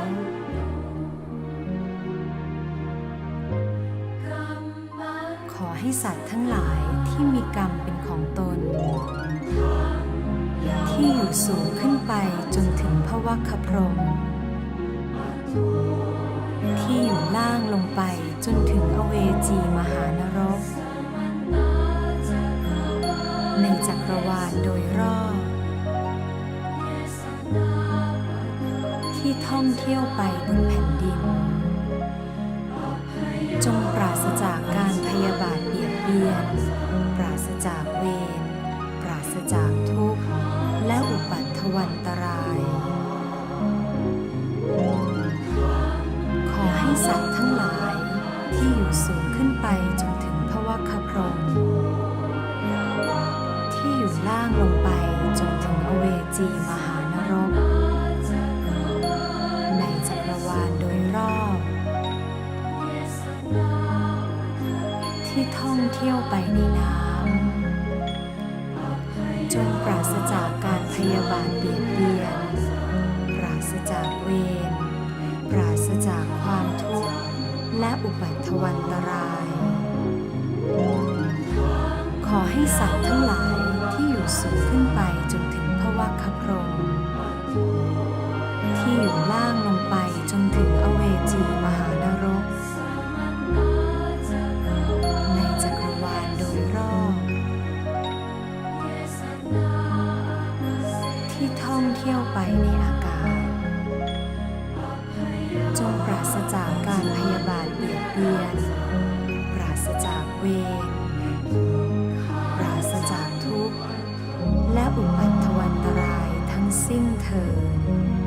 ขอให้สัตว์ทั้งหลายที่มีกรรมเป็นของตนที่อยู่สูงขึ้นไปจนถึงภวัคคพรหมที่อยู่ล่างลงไปจนถึงอเวจีมหานรกในจักรวาลโดยรอบที่ท่องเที่ยวไปบนแผ่นดินจงปราศจากการพยาบาทเบียดเบียนปราศจากเวรปราศจากทุกข์และอุปัฏฐวันตรายขอให้สัตว์ทั้งหลายที่อยู่สูงขึ้นไปจนถึงภวัคคพรหมที่อยู่ล่างลงไปจนถึงอเวจีมหานรกในจักรวาลโดยรอบที่ท่องเที่ยวไปในน้ำจงปราศจากการพยาบาทเบียดเบียนปราศจากเวรปราศจากความทุกข์และอุปัฏฐวันตราย อให้สัตว์ทั้งหลายที่อยู่สูงขึ้นไปจนถึงภวัคคพรหมที่อยู่ล่างลงไปจนถึงอเวจีมหานรกในจักรวาลโดยรอบที่ท่องเที่ยวไปในอากาศจงปราศจากการพยาบาทเบียดเบียนปราศจากเวรปราศจากทุกข์และอุปัฏฐวันตรายทั้งสิ้นเถิด